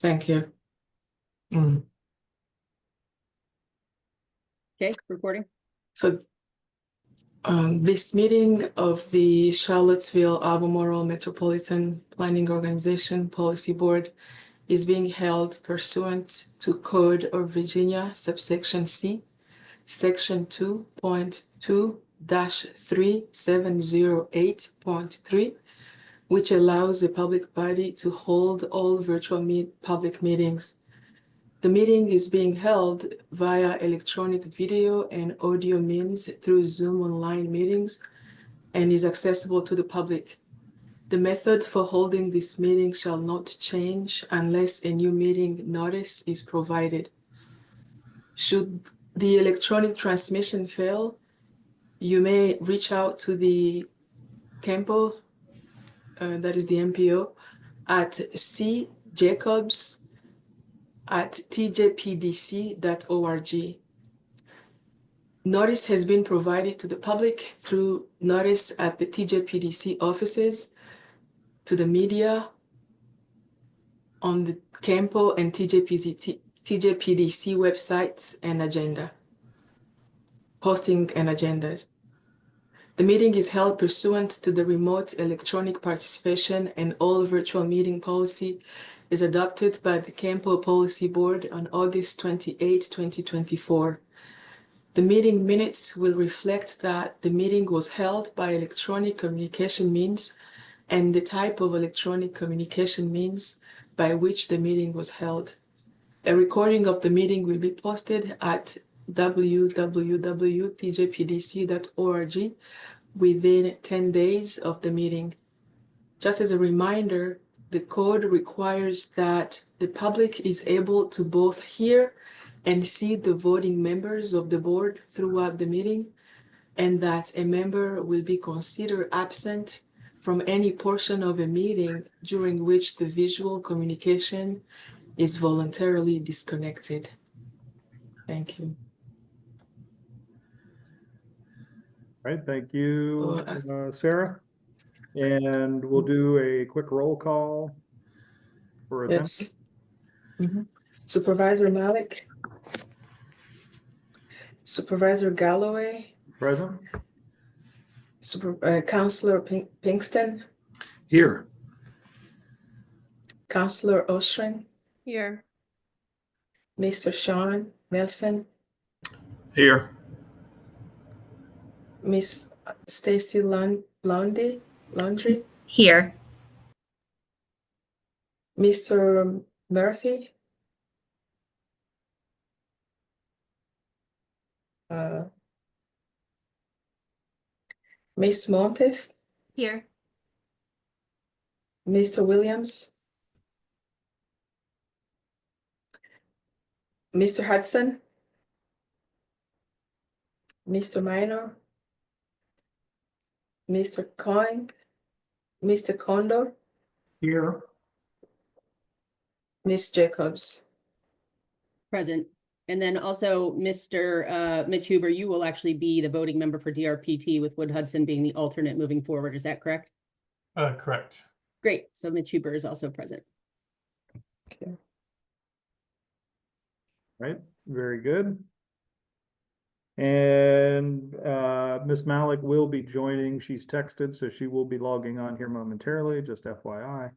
Thank you. Mm. Okay, recording. So this meeting of the Charlottesville Albemarle Metropolitan Planning Organization Policy Board is being held pursuant to Code of Virginia, subsection C, section 2.2-3708.3, which allows the public body to hold all virtual public meetings. The meeting is being held via electronic video and audio means through Zoom online meetings and is accessible to the public. The method for holding this meeting shall not change unless a new meeting notice is provided. Should the electronic transmission fail, you may reach out to the CAMPO, that is the MPO, at cjacobs@tjpdc.org. Notice has been provided to the public through notice at the TJPDC offices, to the media, on the CAMPO and TJPDC websites and agenda, posting and agendas. The meeting is held pursuant to the remote electronic participation and all virtual meeting policy is adopted by the CAMPO Policy Board on August 28, 2024. The meeting minutes will reflect that the meeting was held by electronic communication means and the type of electronic communication means by which the meeting was held. A recording of the meeting will be posted at www.tjpdc.org within 10 days of the meeting. Just as a reminder, the code requires that the public is able to both hear and see the voting members of the board throughout the meeting, and that a member will be considered absent from any portion of a meeting during which the visual communication is voluntarily disconnected. Thank you. All right, thank you, Sarah. And we'll do a quick roll call for attendance. Yes. Supervisor Malik, Supervisor Galloway, Present. Councilor Pinkston, Here. Councilor Oshrin, Here. Mr. Sean Nelson, Here. Miss Stacy Laundry, Here. Mr. Murphy, Miss Monteith, Here. Mr. Williams, Mr. Hudson, Mr. Minor, Mr. Coyne, Mr. Condor, Here. Miss Jacobs. Present. And then also, Mr. Mitch Huber, you will actually be the voting member for DRPT with Wood Hudson being the alternate moving forward. Is that correct? Correct. Great. So Mitch Huber is also present. Okay. Right, very good. And Ms. Malik will be joining. She's texted, so she will be logging on here momentarily, just FYI.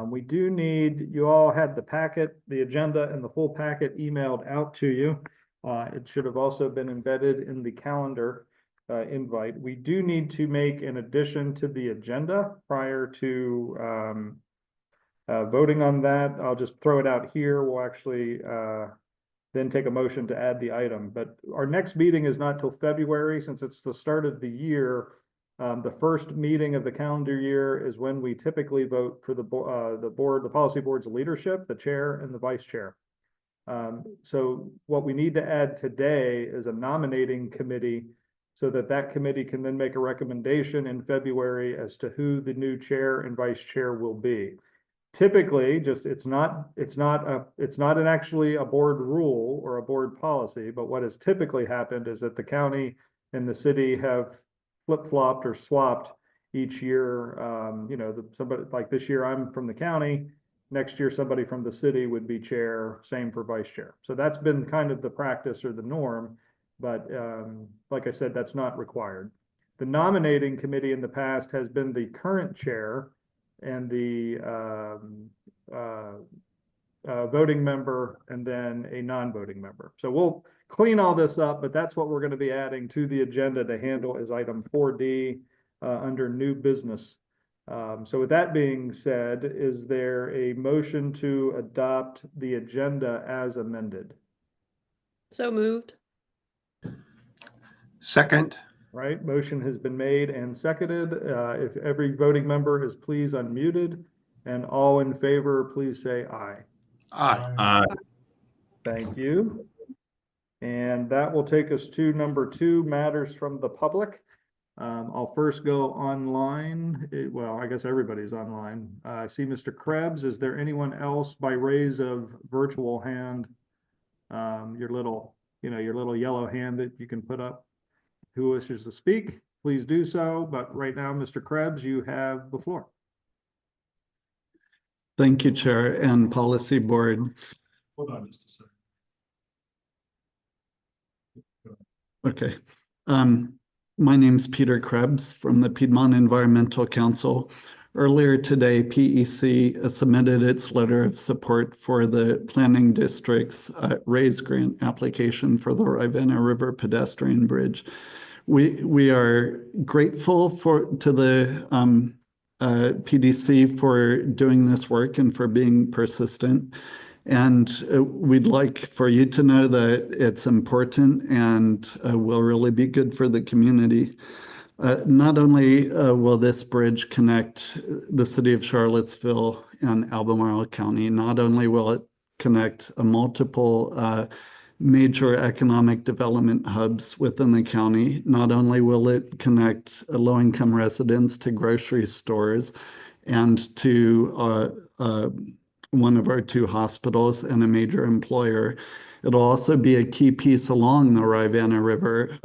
We do need, you all had the packet, the agenda and the full packet emailed out to you. It should have also been embedded in the calendar invite. We do need to make an addition to the agenda prior to voting on that. I'll just throw it out here. We'll actually then take a motion to add the item. But our next meeting is not till February, since it's the start of the year. The first meeting of the calendar year is when we typically vote for the policy board's leadership, the chair and the vice chair. So what we need to add today is a nominating committee so that that committee can then make a recommendation in February as to who the new chair and vice chair will be. Typically, it's not actually a board rule or a board policy, but what has typically happened is that the county and the city have flip-flopped or swapped each year. You know, somebody like this year, I'm from the county, next year, somebody from the city would be chair, same for vice chair. So that's been kind of the practice or the norm, but like I said, that's not required. The nominating committee in the past has been the current chair and the voting member and then a non-voting member. So we'll clean all this up, but that's what we're going to be adding to the agenda to handle as item 4D under new business. So with that being said, is there a motion to adopt the agenda as amended? So moved. Second. Right, motion has been made and seconded. If every voting member is please unmuted, and all in favor, please say aye. Aye. Thank you. And that will take us to number 2, matters from the public. I'll first go online. Well, I guess everybody's online. I see Mr. Krebs. Is there anyone else by raise of virtual hand? Your little yellow hand that you can put up. Who wishes to speak, please do so. But right now, Mr. Krebs, you have the floor. Thank you, Chair and Policy Board. Hold on just a second. Okay. My name's Peter Krebs from the Piedmont Environmental Council. Earlier today, PEC submitted its letter of support for the Planning District's RAISE grant application for the Ravenna River pedestrian bridge. We are grateful to the PDC for doing this work and for being persistent. And we'd like for you to know that it's important and will really be good for the community. Not only will this bridge connect the city of Charlottesville and Albemarle County, not only will it connect multiple major economic development hubs within the county, not only will it connect low-income residents to grocery stores and to one of our 2 hospitals and a major employer, it'll also be a key piece along the Ravenna River.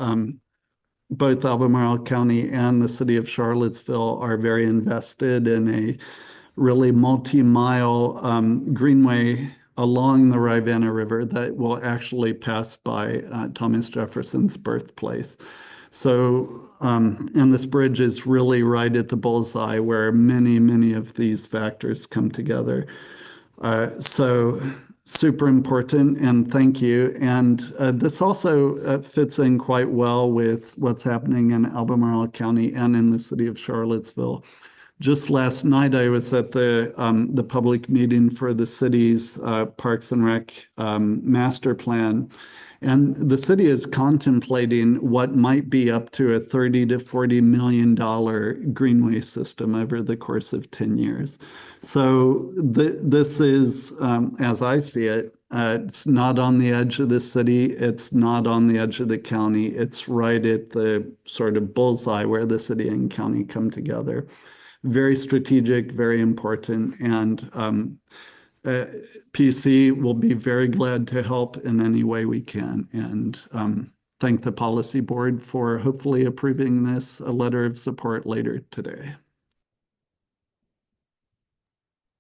Both Albemarle County and the city of Charlottesville are very invested in a really multi-mile greenway along the Ravenna River that will actually pass by Thomas Jefferson's birthplace. So, and this bridge is really right at the bullseye where many of these factors come together. So super important, and thank you. And this also fits in quite well with what's happening in Albemarle County and in the city of Charlottesville. Just last night, I was at the public meeting for the city's Parks and Rec master plan. And the city is contemplating what might be up to a $30 to $40 million greenway system over the course of 10 years. So this is, as I see it, it's not on the edge of the city. It's not on the edge of the county. It's right at the sort of bullseye where the city and county come together. Very strategic, very important, and PC will be very glad to help in any way we can, and thank the policy board for hopefully approving this a letter of support later today.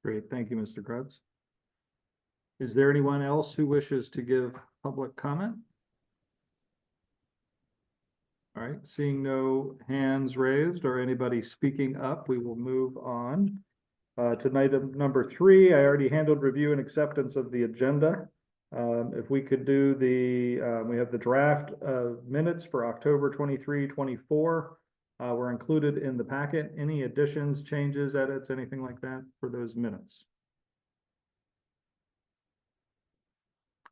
Great, thank you, Mr. Krebs. Is there anyone else who wishes to give public comment? All right, seeing no hands raised or anybody speaking up, we will move on. Tonight, number 3, I already handled review and acceptance of the agenda. If we could do we have the draft minutes for October 23, 24. Were included in the packet. Any additions, changes, edits, anything like that for those minutes?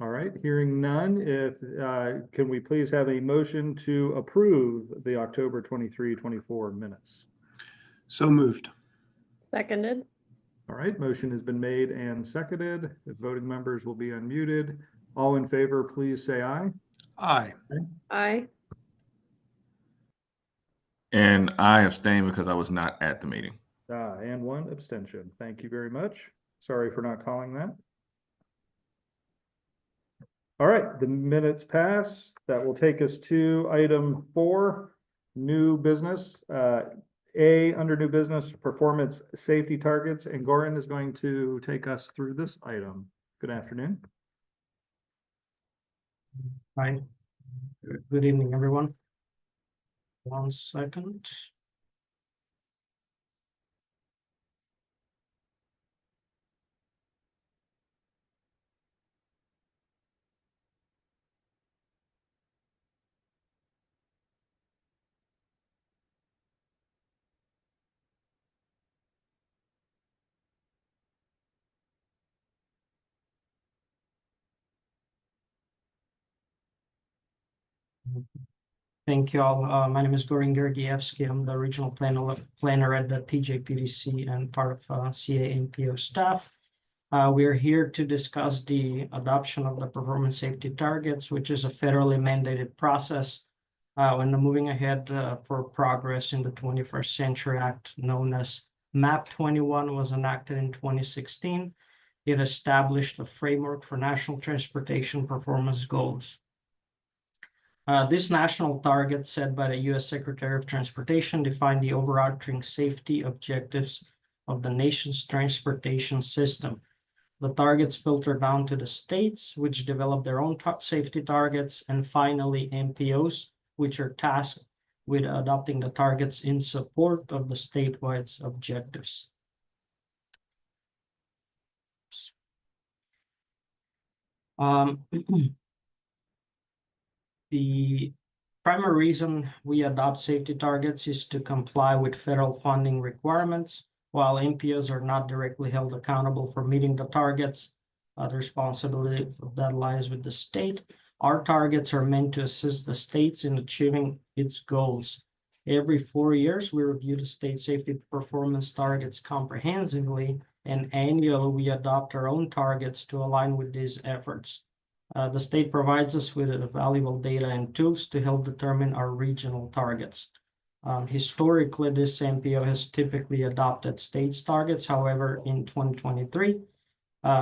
All right, hearing none, can we please have a motion to approve the October 23, 24 minutes? So moved. Seconded. All right, motion has been made and seconded. The voting members will be unmuted. All in favor, please say aye. Aye. Aye. And I abstain because I was not at the meeting. And 1 abstention. Thank you very much. Sorry for not calling that. All right, the minutes pass. That will take us to item 4, new business. A, under new business, performance safety targets, and Goran is going to take us through this item. Good afternoon. Hi, good evening, everyone. 1 second. Thank you all. My name is Goran Georgievsky. I'm the regional planner at the TJPDC and part of CA MPO staff. We're here to discuss the adoption of the performance safety targets, which is a federally mandated process when moving ahead for progress in the 21st Century Act, known as MAP 21, was enacted in 2016. It established a framework for national transportation performance goals. This national target set by the U.S. Secretary of Transportation defined the overarching safety objectives of the nation's transportation system. The targets filter down to the states, which develop their own safety targets, and finally MPOs, which are tasked with adopting the targets in support of the statewide objectives. The primary reason we adopt safety targets is to comply with federal funding requirements. While MPOs are not directly held accountable for meeting the targets, the responsibility of that lies with the state. Our targets are meant to assist the states in achieving its goals. Every 4 years, we review the state safety performance targets comprehensively, and annually we adopt our own targets to align with these efforts. The state provides us with valuable data and tools to help determine our regional targets. Historically, this MPO has typically adopted state's targets. However, in 2023,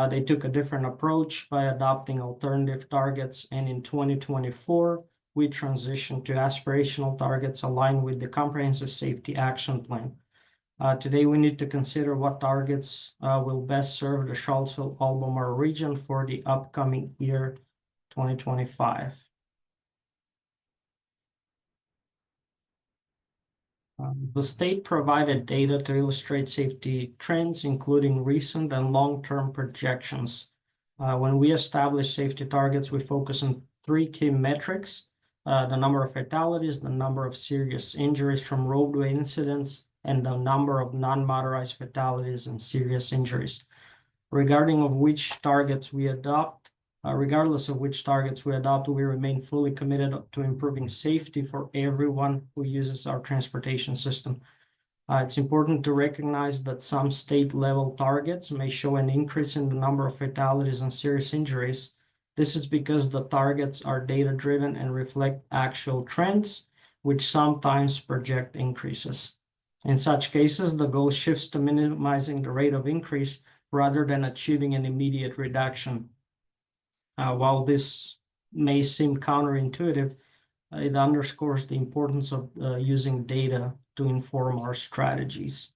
they took a different approach by adopting alternative targets. And in 2024, we transitioned to aspirational targets aligned with the Comprehensive Safety Action Plan. Today, we need to consider what targets will best serve the Charlottesville-Albemarle region for the upcoming year, 2025. The state provided data to illustrate safety trends, including recent and long-term projections. When we establish safety targets, we focus on 3 key metrics: the number of fatalities, the number of serious injuries from roadway incidents, and the number of non-motorized fatalities and serious injuries. Regardless of which targets we adopt, we remain fully committed to improving safety for everyone who uses our transportation system. It's important to recognize that some state-level targets may show an increase in the number of fatalities and serious injuries. This is because the targets are data-driven and reflect actual trends, which sometimes project increases. In such cases, the goal shifts to minimizing the rate of increase rather than achieving an immediate reduction. While this may seem counterintuitive, it underscores the importance of using data to inform our strategies.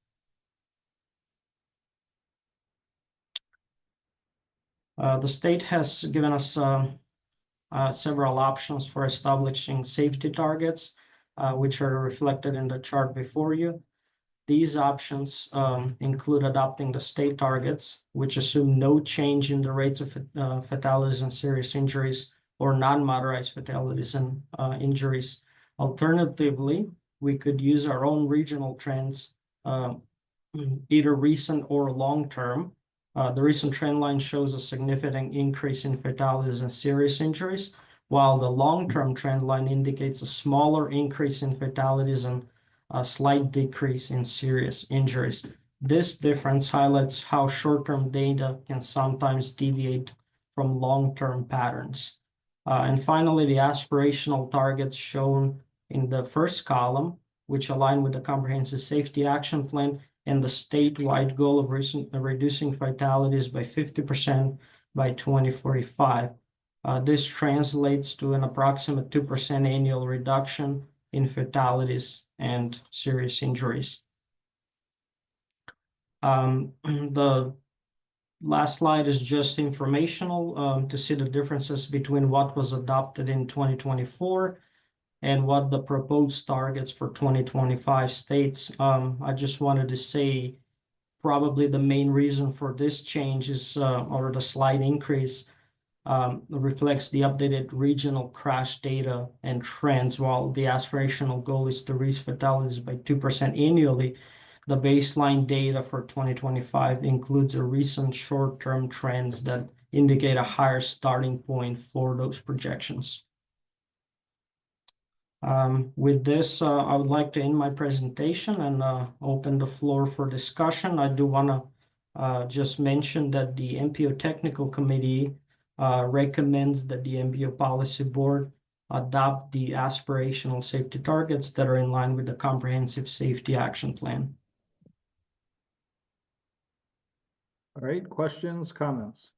The state has given us several options for establishing safety targets, which are reflected in the chart before you. These options include adopting the state targets, which assume no change in the rates of fatalities and serious injuries or non-motorized fatalities and injuries. Alternatively, we could use our own regional trends, either recent or long-term. The recent trend line shows a significant increase in fatalities and serious injuries, while the long-term trend line indicates a smaller increase in fatalities and a slight decrease in serious injuries. This difference highlights how short-term data can sometimes deviate from long-term patterns. And finally, the aspirational targets shown in the first column, which align with the Comprehensive Safety Action Plan and the statewide goal of reducing fatalities by 50% by 2045. This translates to an approximate 2% annual reduction in fatalities and serious injuries. The last slide is just informational to see the differences between what was adopted in 2024 and what the proposed targets for 2025 states. I just wanted to say probably the main reason for this change is, or the slight increase, reflects the updated regional crash data and trends. While the aspirational goal is to reduce fatalities by 2% annually, the baseline data for 2025 includes a recent short-term trends that indicate a higher starting point for those projections. With this, I would like to end my presentation and open the floor for discussion. I do want to just mention that the MPO Technical Committee recommends that the MPO Policy Board adopt the aspirational safety targets that are in line with the Comprehensive Safety Action Plan. All right, questions, comments?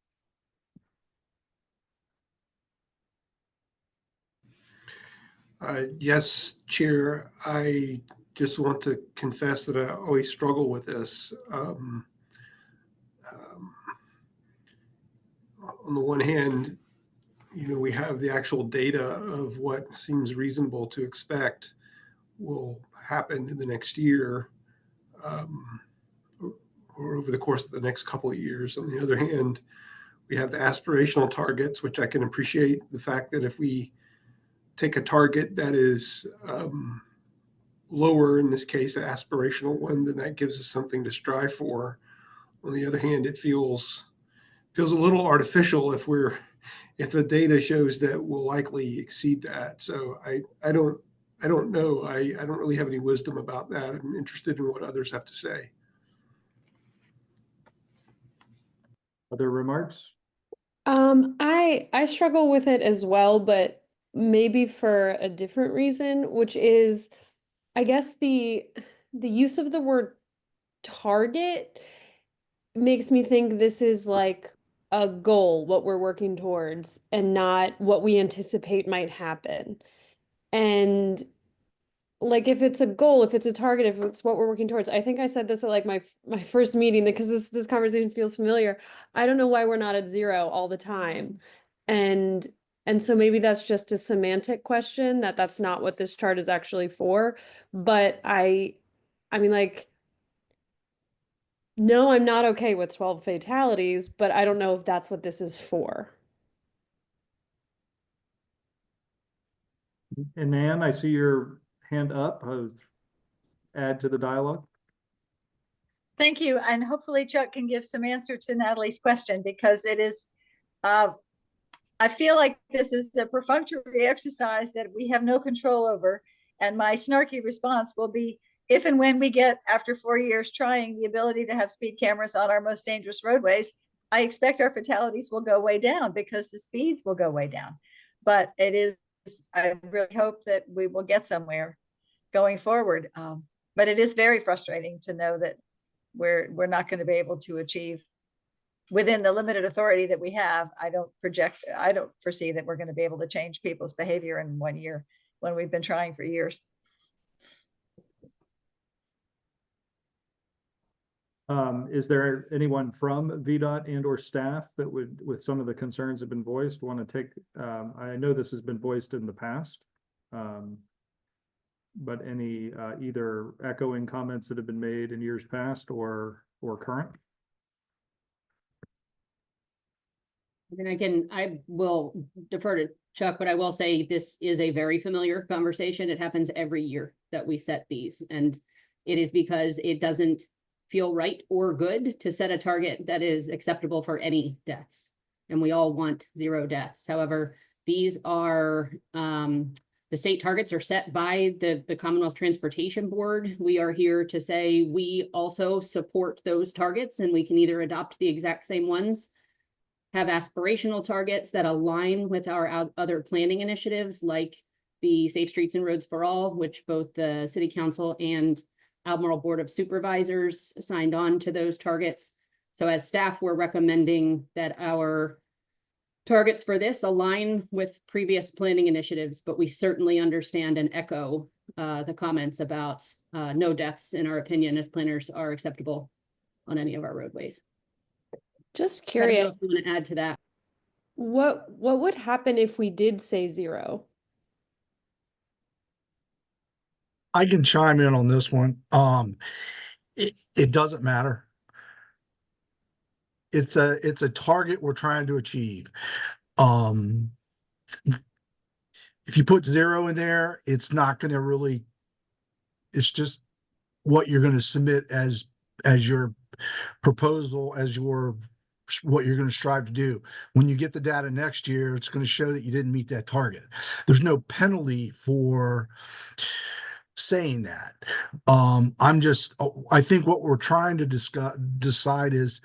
Yes, Chair, I just want to confess that I always struggle with this. On the one hand, we have the actual data of what seems reasonable to expect will happen in the next year, or over the course of the next couple of years. On the other hand, we have the aspirational targets, which I can appreciate the fact that if we take a target that is lower, in this case, an aspirational one, then that gives us something to strive for. On the other hand, it feels a little artificial if the data shows that we'll likely exceed that. So I don't know. I don't really have any wisdom about that. I'm interested in what others have to say. Other remarks? I struggle with it as well, but maybe for a different reason, which is, I guess the use of the word target makes me think this is like a goal, what we're working towards, and not what we anticipate might happen. And like if it's a goal, if it's a target, if it's what we're working towards, I think I said this at like my first meeting because this conversation feels familiar. I don't know why we're not at 0 all the time. And so maybe that's just a semantic question, that's not what this chart is actually for. But I mean, like, no, I'm not okay with 12 fatalities, but I don't know if that's what this is for. And Nan, I see your hand up. Add to the dialogue. Thank you. And hopefully Chuck can give some answer to Natalie's question, because it is, I feel like this is a perfunctory exercise that we have no control over. And my snarky response will be, if and when we get, after 4 years trying, the ability to have speed cameras on our most dangerous roadways, I expect our fatalities will go way down because the speeds will go way down. But it is, I really hope that we will get somewhere going forward. But it is very frustrating to know that we're not going to be able to achieve within the limited authority that we have. I don't foresee that we're going to be able to change people's behavior in 1 year when we've been trying for years. Is there anyone from VDOT and or staff that would, with some of the concerns that have been voiced, want to take, I know this has been voiced in the past, but any either echoing comments that have been made in years past or current? And I will defer to Chuck, but I will say this is a very familiar conversation. It happens every year that we set these, and it is because it doesn't feel right or good to set a target that is acceptable for any deaths. And we all want 0 deaths. However, these are, the state targets are set by the Commonwealth Transportation Board. We are here to say we also support those targets, and we can either adopt the exact same ones, have aspirational targets that align with our other planning initiatives, like the Safe Streets and Roads for All, which both the City Council and Albemarle Board of Supervisors signed on to those targets. So as staff, we're recommending that our targets for this align with previous planning initiatives, but we certainly understand and echo the comments about no deaths, in our opinion, as planners, are acceptable. on any of our roadways. Just I don't know curious, if you want to add to that. what would happen if we did say 0? I can chime in on this one. It doesn't matter. It's a target we're trying to achieve. If you put 0 in there, it's not going to really, it's just what you're going to submit as your proposal, what you're going to strive to do. When you get the data next year, it's going to show that you didn't meet that target. There's no penalty for saying that. I think what we're trying to decide is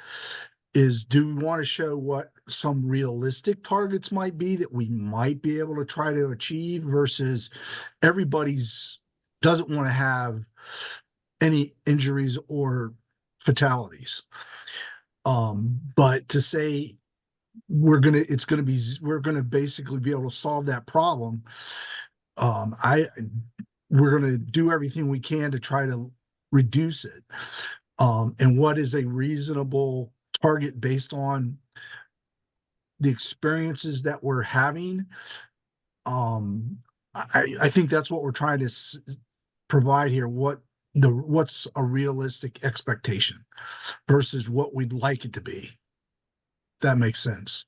do we want to show what some realistic targets might be that we might be able to try to achieve versus everybody's doesn't want to have any injuries or fatalities. But to say we're going to basically be able to solve that problem. We're going to do everything we can to try to reduce it. And what is a reasonable target based on the experiences that we're having? I think that's what we're trying to provide here. What's a realistic expectation versus what we'd like it to be. If that makes sense.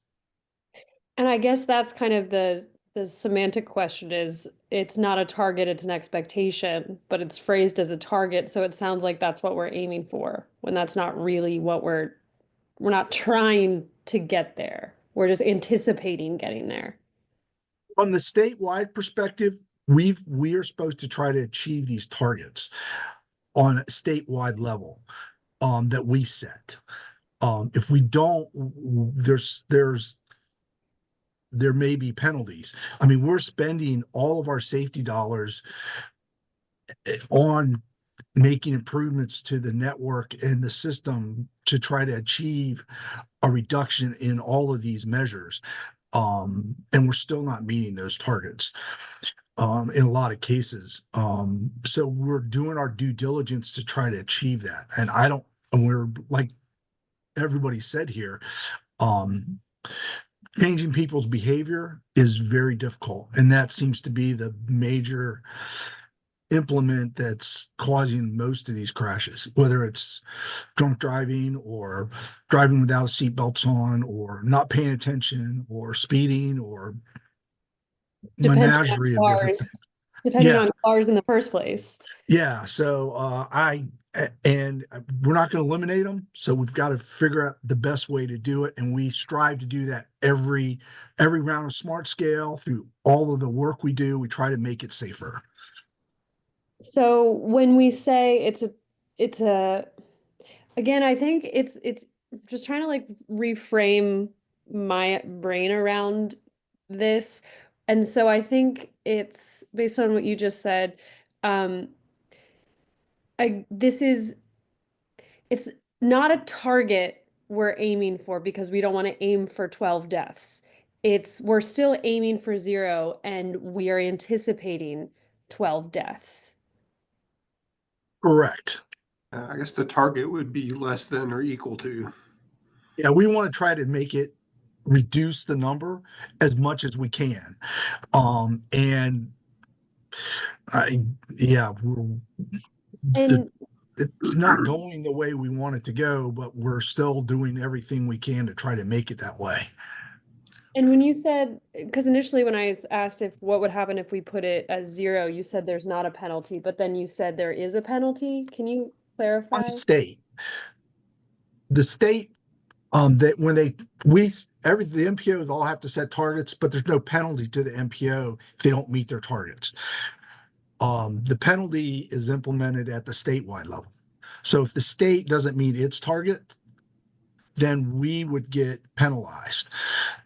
And I guess that's kind of the semantic question is it's not a target, it's an expectation, but it's phrased as a target. So it sounds like that's what we're aiming for when that's not really what we're not trying to get there. We're just anticipating getting there. From the statewide perspective, we are supposed to try to achieve these targets on a statewide level that we set. If we don't, there may be penalties. I mean, we're spending all of our safety dollars on making improvements to the network and the system to try to achieve a reduction in all of these measures. And we're still not meeting those targets in a lot of cases. So we're doing our due diligence to try to achieve that. And we're like everybody said here, changing people's behavior is very difficult. And that seems to be the major implement that's causing most of these crashes, whether it's drunk driving or driving without seatbelts on or not paying attention or speeding or menagerie of different things. Depending on cars in the first place. Yeah. So and we're not going to eliminate them. So we've got to figure out the best way to do it. And we strive to do that every round of Smart Scale through all of the work we do. We try to make it safer. So when we say it's a again, I think it's just trying to like reframe my brain around this. And so I think it's based on what you just said. It's not a target we're aiming for because we don't want to aim for 12 deaths. We're still aiming for 0 and we are anticipating 12 deaths. Correct. I guess the target would be less than or equal to. Yeah, we want to try to make it reduce the number as much as we can. It's not going the way we want it to go, but we're still doing everything we can to try to make it that way. And when you said, because initially when I asked what would happen if we put it as 0, you said there's not a penalty, but then you said there is a penalty. Can you clarify? On the state, that when the MPOs all have to set targets, but there's no penalty to the MPO if they don't meet their targets. The penalty is implemented at the statewide level. So if the state doesn't meet its target, then we would get penalized.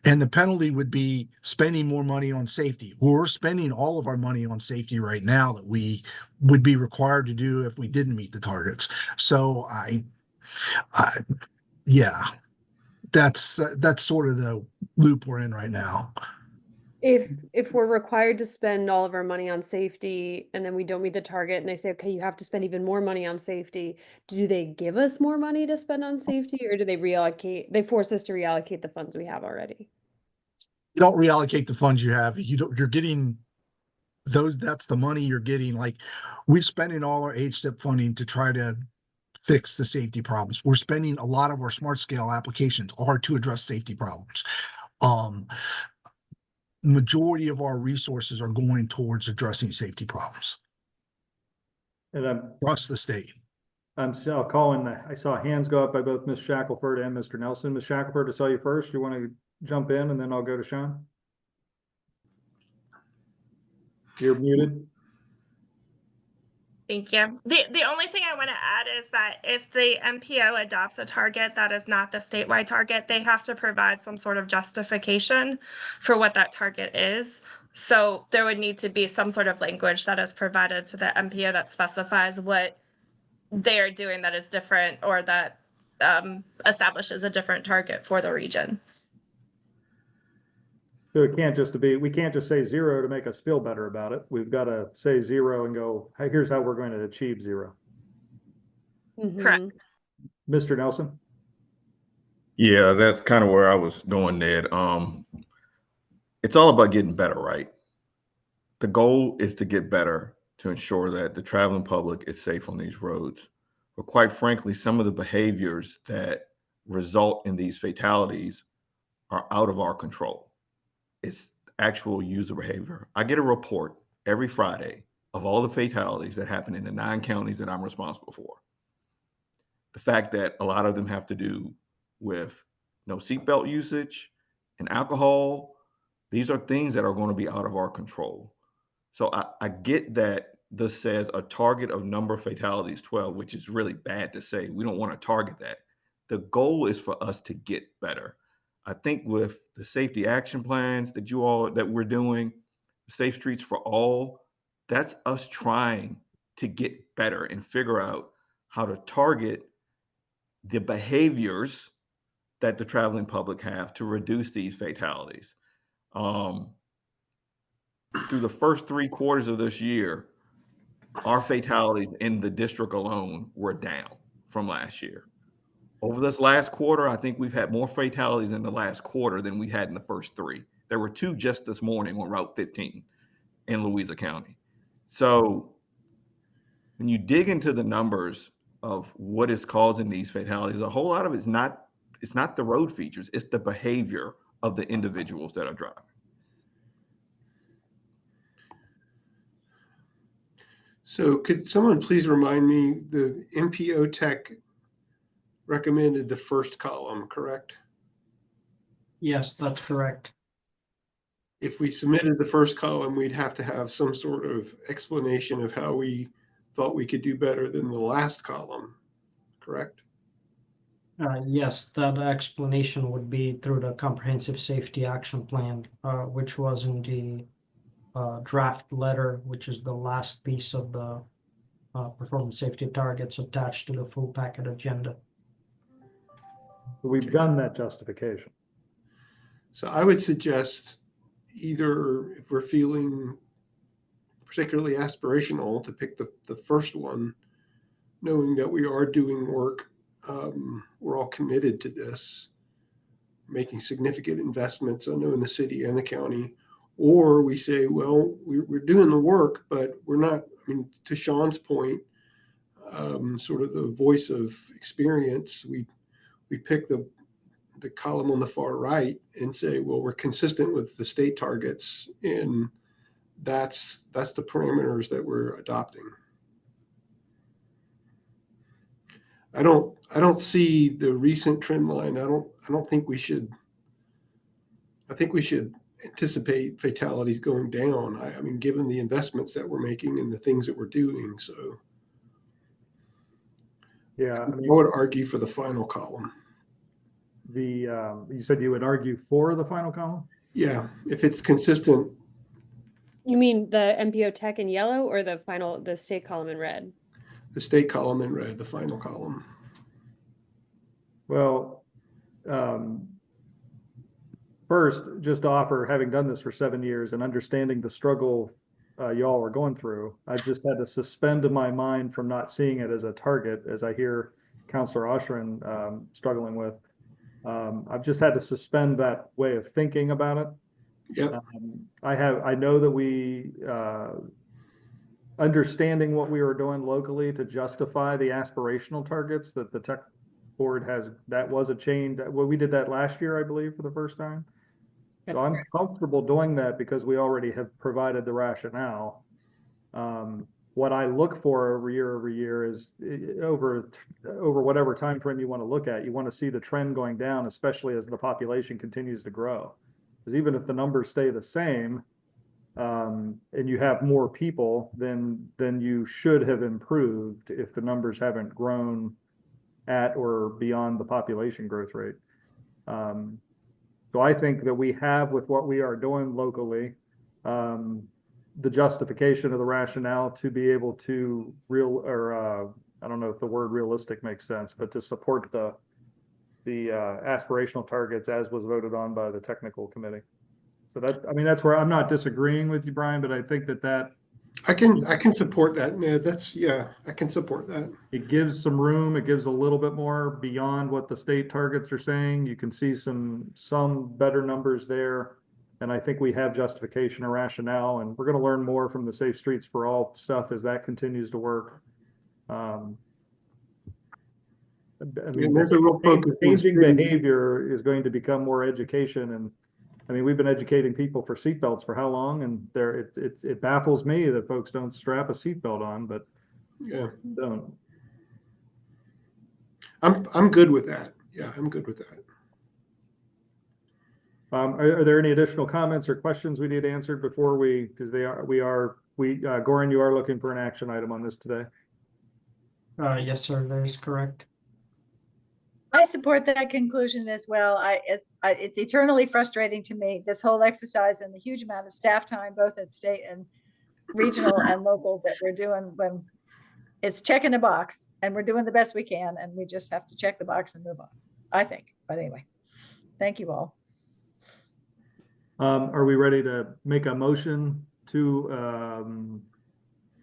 And the penalty would be spending more money on safety. We're spending all of our money on safety right now that we would be required to do if we didn't meet the targets. So that's sort of the loop we're in right now. if we're required to spend all of our money on safety and then we don't meet the target and they say, okay, you have to spend even more money on safety, do they give us more money to spend on safety, or do they force us to reallocate the funds we have already? You don't reallocate the funds you have. You're getting that's the money you're getting. Like, we're spending all our HSIP funding to try to fix the safety problems. We're spending a lot of our smart scale applications are to address safety problems. Majority of our resources are going towards addressing safety problems And across the state. I saw hands go up by both Ms. Shackelford and Mr. Nelson. Ms. Shackelford, I saw you first. You want to jump in and then I'll go to Sean? You're muted. Thank you. The only thing I want to add is that if the MPO adopts a target that is not the statewide target, they have to provide some sort of justification for what that target is. So there would need to be some sort of language that is provided to the MPO that specifies what they're doing that is different, or that establishes a different target for the region. So we can't just say 0 to make us feel better about it. We've got to say 0 and go, hey, here's how we're going to achieve 0. Correct. Mr. Nelson? Yeah, that's kind of where I was going, Ned. It's all about getting better, right? The goal is to get better to ensure that the traveling public is safe on these roads. But quite frankly, some of the behaviors that result in these fatalities are out of our control. It's actual user behavior. I get a report every Friday of all the fatalities that happen in the 9 counties that I'm responsible for. The fact that a lot of them have to do with no seatbelt usage and alcohol, these are things that are going to be out of our control. So I get that this says a target of number of fatalities 12, which is really bad to say. We don't want to target that. The goal is for us to get better. I think with the safety action plans that we're doing, Safe Streets for All, that's us trying to get better and figure out how to target the behaviors that the traveling public have to reduce these fatalities. Through the first 3 quarters of this year, our fatalities in the district alone were down from last year. Over this last quarter, I think we've had more fatalities in the last quarter than we had in the first 3. There were 2 just this morning on Route 15 in Louisa County. So when you dig into the numbers of what is causing these fatalities, a whole lot of it's not the road features, it's the behavior of the individuals that are driving. So could someone please remind me, the MPO tech recommended the first column, correct? Yes, that's correct. If we submitted the first column, we'd have to have some sort of explanation of how we thought we could do better than the last column, correct? Yes, that explanation would be through the Comprehensive Safety Action Plan, which was in the draft letter, which is the last piece of the performance safety targets attached to the full packet agenda. We've done that justification. So I would suggest, either if we're feeling particularly aspirational, to pick the first one, knowing that we are doing work. We're all committed to this, making significant investments, I know, in the city and the county. Or we say, well, we're doing the work, but we're not, I mean, to Sean's point, sort of the voice of experience, we pick the column on the far right and say, well, we're consistent with the state targets, and that's the parameters that we're adopting. I don't see the recent trend line. I don't think we should. I think we should anticipate fatalities going down. I mean, given the investments that we're making and the things that we're doing. So yeah, I would argue for the final column. You said you would argue for the final column? Yeah, if it's consistent. You mean the MPO tech in yellow, or the state column in red? The state column in red, the final column. Well, first, just to offer, having done this for 7 years and understanding the struggle y'all are going through, I just had to suspend my mind from not seeing it as a target, as I hear Councilor Oshrin struggling with. I've just had to suspend that way of thinking about it. Yep. I know that we, understanding what we were doing locally to justify the aspirational targets that the tech board has, that was a change. Well, we did that last year, I believe, for the first time. So I'm comfortable doing that because we already have provided the rationale. What I look for every year is over whatever time frame you want to look at, you want to see the trend going down, especially as the population continues to grow. Because even if the numbers stay the same, and you have more people, then you should have improved if the numbers haven't grown at or beyond the population growth rate. So I think that we have, with what we are doing locally, the justification of the rationale to be able to I don't know if the word realistic makes sense, but to support the aspirational targets as was voted on by the technical committee. So that's where I'm not disagreeing with you, Brian, but I think that I can support that. Yeah, I can support that. it gives some room. It gives a little bit more beyond what the state targets are saying. You can see some better numbers there. And I think we have justification or rationale, and we're going to learn more from the Safe Streets for All stuff as that continues to work. I mean, there's a real focus. Changing behavior is going to become more education. And I mean, we've been educating people for seatbelts for how long? And it baffles me that folks don't strap a seatbelt on, but yeah, don't. I'm good with that. Yeah, I'm good with that. Are there any additional comments or questions we need answered before because Goran, you are looking for an action item on this today? Yes, sir, that is correct. I support that conclusion as well. It's eternally frustrating to me, this whole exercise and the huge amount of staff time, both at state and regional and local, that we're doing when it's checking a box, and we're doing the best we can, and we just have to check the box and move on, I think. But anyway, thank you all. Are we ready to make a motion to,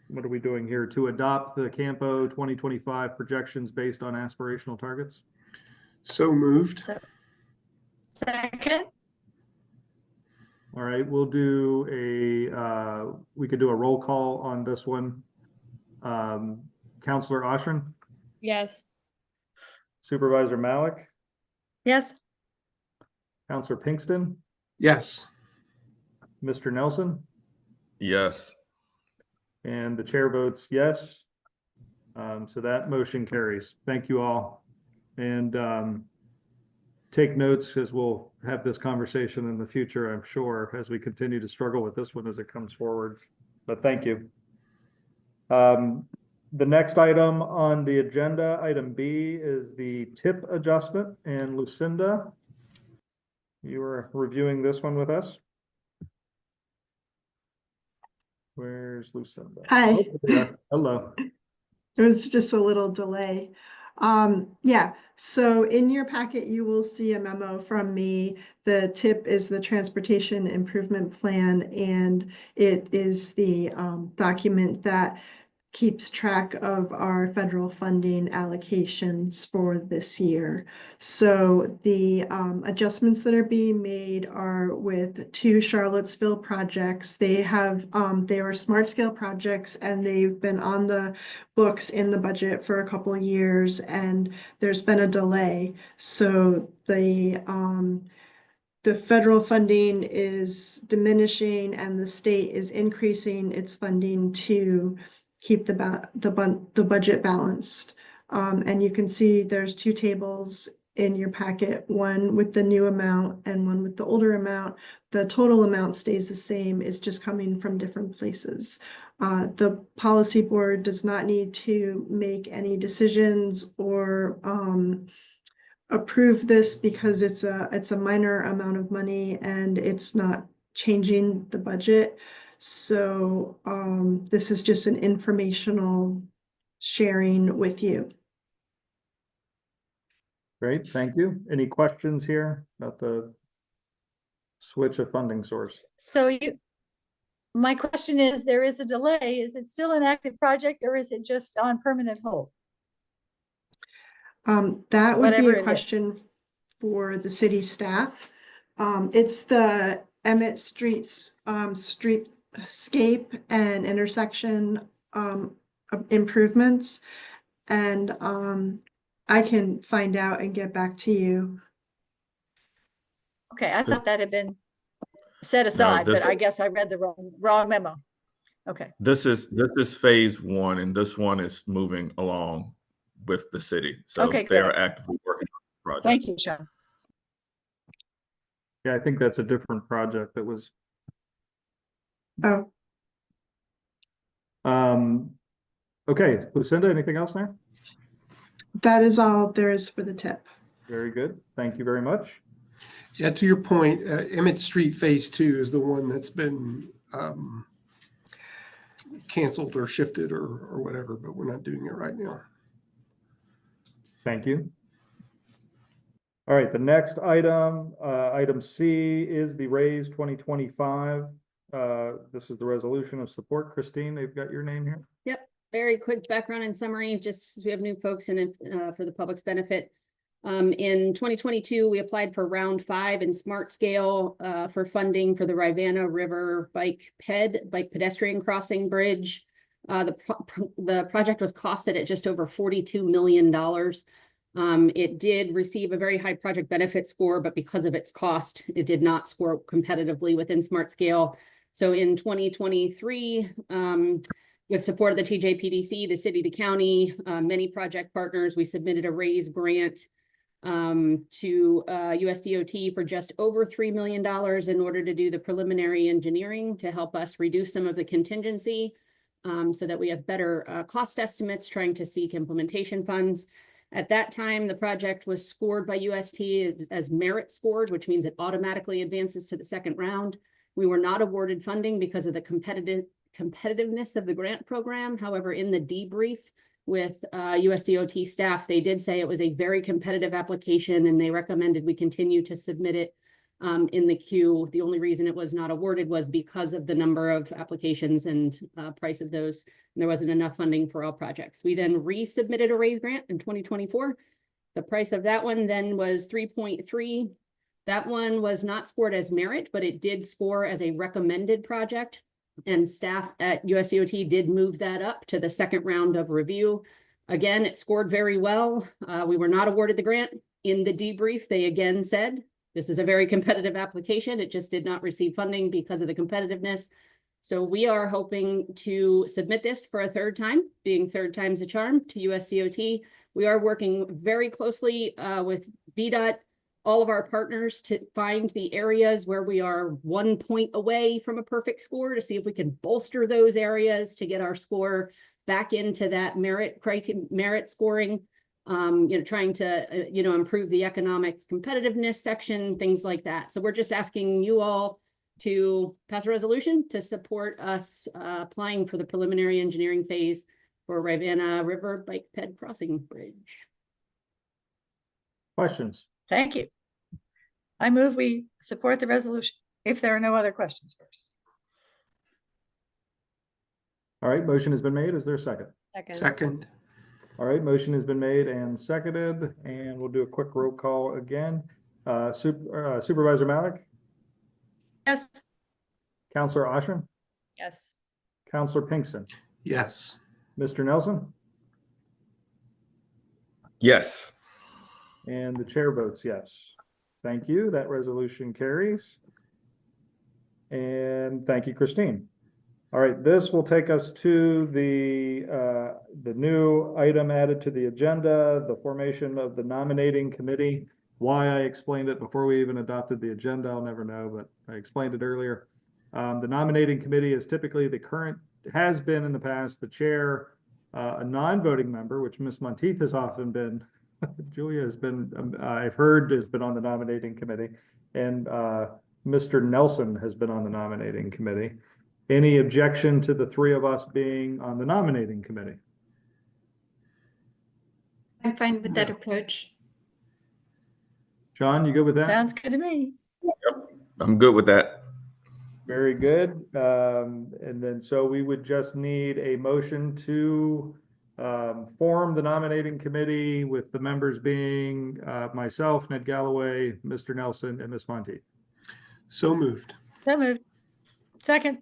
what are we doing here? To adopt the Campo 2025 projections based on aspirational targets? So moved. Second. All right, we'll do we could do a roll call on this one. Councilor Oshrin? Yes. Supervisor Malik? Yes. Councilor Pinkston? Yes. Mr. Nelson? Yes. And the chair votes yes. So that motion carries. Thank you all. And take notes, because we'll have this conversation in the future, I'm sure, as we continue to struggle with this one as it comes forward. But thank you. The next item on the agenda, item B, is the tip adjustment. And Lucinda, you were reviewing this one with us. Where's Lucinda? Hi. Oh, yeah. Hello. There was just a little delay. Yeah, so in your packet, you will see a memo from me. The TIP is the Transportation Improvement Plan, and it is the document that keeps track of our federal funding allocations for this year. So the adjustments that are being made are with 2 Charlottesville projects. They were smart scale projects, and they've been on the books in the budget for a couple of years, and there's been a delay. So the federal funding is diminishing and the state is increasing its funding to keep the budget balanced. And you can see there's 2 tables in your packet, one with the new amount and one with the older amount. The total amount stays the same, it's just coming from different places. The policy board does not need to make any decisions or approve this because it's a minor amount of money and it's not changing the budget. So this is just an informational sharing with you. Great, thank you. Any questions here about the switch a funding source. So my question is, there is a delay. Is it still an active project or is it just on permanent hold? That would be Whatever it a is. question for the city staff. It's the Emmett Street's streetscape and intersection improvements. And I can find out and get back to you. Okay, I thought that had been set aside, this- but I guess I read the wrong memo. Okay, This is phase one, and this one is moving along with the city. So Okay, they are great. actively working on the project. thank you, Sean. Yeah, I think that's a different project that was, Oh, okay, Lucinda, anything else there? that is all there is for the tip. Very good. Thank you very much. Yeah, to your point, Emmett Street Phase 2 is the one that's been canceled or shifted or whatever, but we're not doing it right now. Thank you. All right, the next item, item C, is the Raise 2025. This is the resolution of support. Christine, they've got your name here. Yep, very quick background and summary, just we have new folks in it for the public's benefit. In 2022, we applied for round 5 in Smart Scale for funding for the Rivanna River bike pedestrian crossing bridge. The project was costed at just over $42 million. It did receive a very high project benefit score, but because of its cost, it did not score competitively within Smart Scale. So in 2023, with support of the TJPDC, the city, the county, many project partners, we submitted a raise grant to USDOT for just over $3 million in order to do the preliminary engineering to help us reduce some of the contingency so that we have better cost estimates trying to seek implementation funds. At that time, the project was scored by UST as merit scored, which means it automatically advances to the second round. We were not awarded funding because of the competitiveness of the grant program. However, in the debrief with USDOT staff, they did say it was a very competitive application and they recommended we continue to submit it in the queue. The only reason it was not awarded was because of the number of applications and price of those. And there wasn't enough funding for all projects. We then resubmitted a raise grant in 2024. The price of that one then was 3.3. That one was not scored as merit, but it did score as a recommended project. And staff at USDOT did move that up to the second round of review. Again, it scored very well. We were not awarded the grant. In the debrief, they again said, this is a very competitive application. It just did not receive funding because of the competitiveness. So we are hoping to submit this for a third time, being third time's a charm, to USDOT. We are working very closely with VDOT, all of our partners, to find the areas where we are 1 point away from a perfect score to see if we can bolster those areas to get our score back into that merit scoring. Trying to, improve the economic competitiveness section, things like that. So we're just asking you all to pass a resolution to support us applying for the preliminary engineering phase for Rivanna River Bike Ped Crossing Bridge. Questions? Thank you. I move we support the resolution if there are no other questions first. All right, motion has been made. Is there a second? Second. All right, motion has been made and seconded, and we'll do a quick roll call again. Supervisor Malik, Yes. Counselor Oshram, Yes. Counselor Pinkston, Yes. Mr. Nelson, Yes. and the chair votes yes. Thank you. That resolution carries. And thank you, Christine. All right, this will take us to the new item added to the agenda, the formation of the nominating committee. Why I explained it before we even adopted the agenda, I'll never know, but I explained it earlier. The nominating committee is typically has been in the past, the chair, a non-voting member, which Ms. Monteith has often been. Julia has been, I've heard, has been on the nominating committee, and Mr. Nelson has been on the nominating committee. Any objection to the three of us being on the nominating committee? I'm fine with that approach. John, you good with that? Sounds good to me. Yep. I'm good with that. Very good. And then so we would just need a motion to form the nominating committee with the members being myself, Ned Galloway, Mr. Nelson, and Ms. Monteith. So moved. So moved. Second.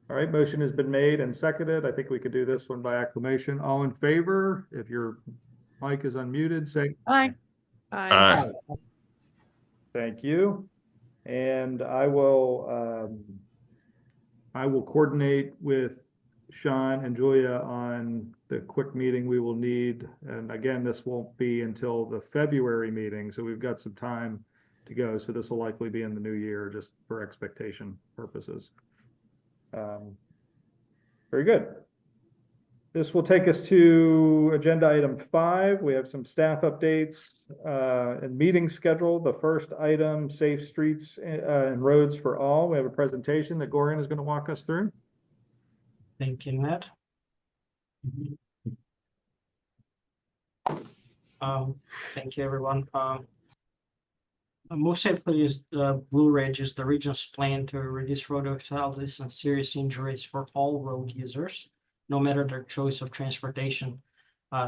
All right, motion has been made and seconded. I think we could do this one by acclamation. All in favor, if your mic is unmuted, say Aye. Aye. thank you. And I will coordinate with Sean and Julia on the quick meeting we will need. And again, this won't be until the February meeting, so we've got some time to go. So this will likely be in the new year, just for expectation purposes. Very good. This will take us to agenda item 5. We have some staff updates and meeting schedule. The first item, safe streets and roads for all. We have a presentation that Gorian is going to walk us through. Thank you, Ned. Thank you, everyone. Move Safely is Blue Ridge is the region's plan to reduce road fatalities and serious injuries for all road users, no matter their choice of transportation.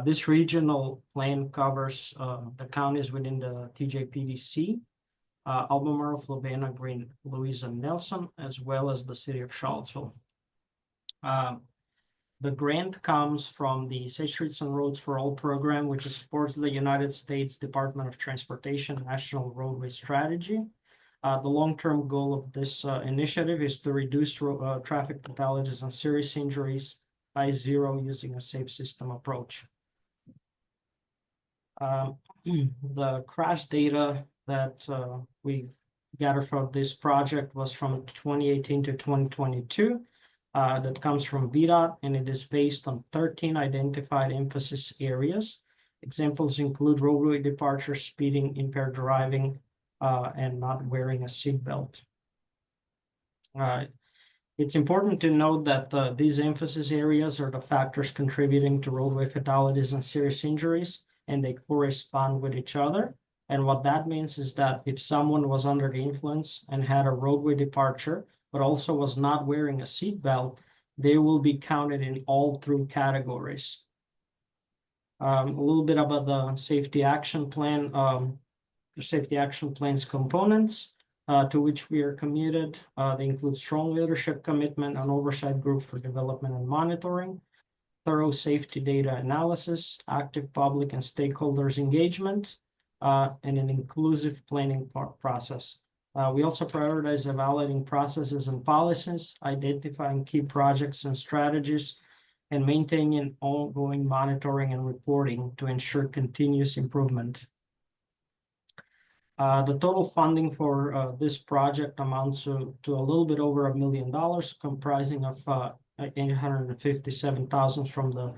This regional plan covers the counties within the TJPDC, Albemarle, Flavanna, Green, Louisa, and Nelson, as well as the City of Charlottesville. The grant comes from the Safe Streets and Roads for All program, which supports the United States Department of Transportation National Roadway Strategy. The long-term goal of this initiative is to reduce traffic fatalities and serious injuries by zero using a safe system approach. The crash data that we gathered from this project was from 2018 to 2022. That comes from VDOT, and it is based on 13 identified emphasis areas. Examples include roadway departure, speeding, impaired driving, and not wearing a seatbelt. It's important to note that these emphasis areas are the factors contributing to roadway fatalities and serious injuries, and they correspond with each other. And what that means is that if someone was under the influence and had a roadway departure, but also was not wearing a seatbelt, they will be counted in all three categories. A little bit about the safety action plan, the safety action plan's components to which we are committed. They include strong leadership commitment, an oversight group for development and monitoring, thorough safety data analysis, active public and stakeholders engagement, and an inclusive planning process. We also prioritize evaluating processes and policies, identifying key projects and strategies, and maintaining ongoing monitoring and reporting to ensure continuous improvement. The total funding for this project amounts to a little bit over $1 million, comprising of $857,000 from the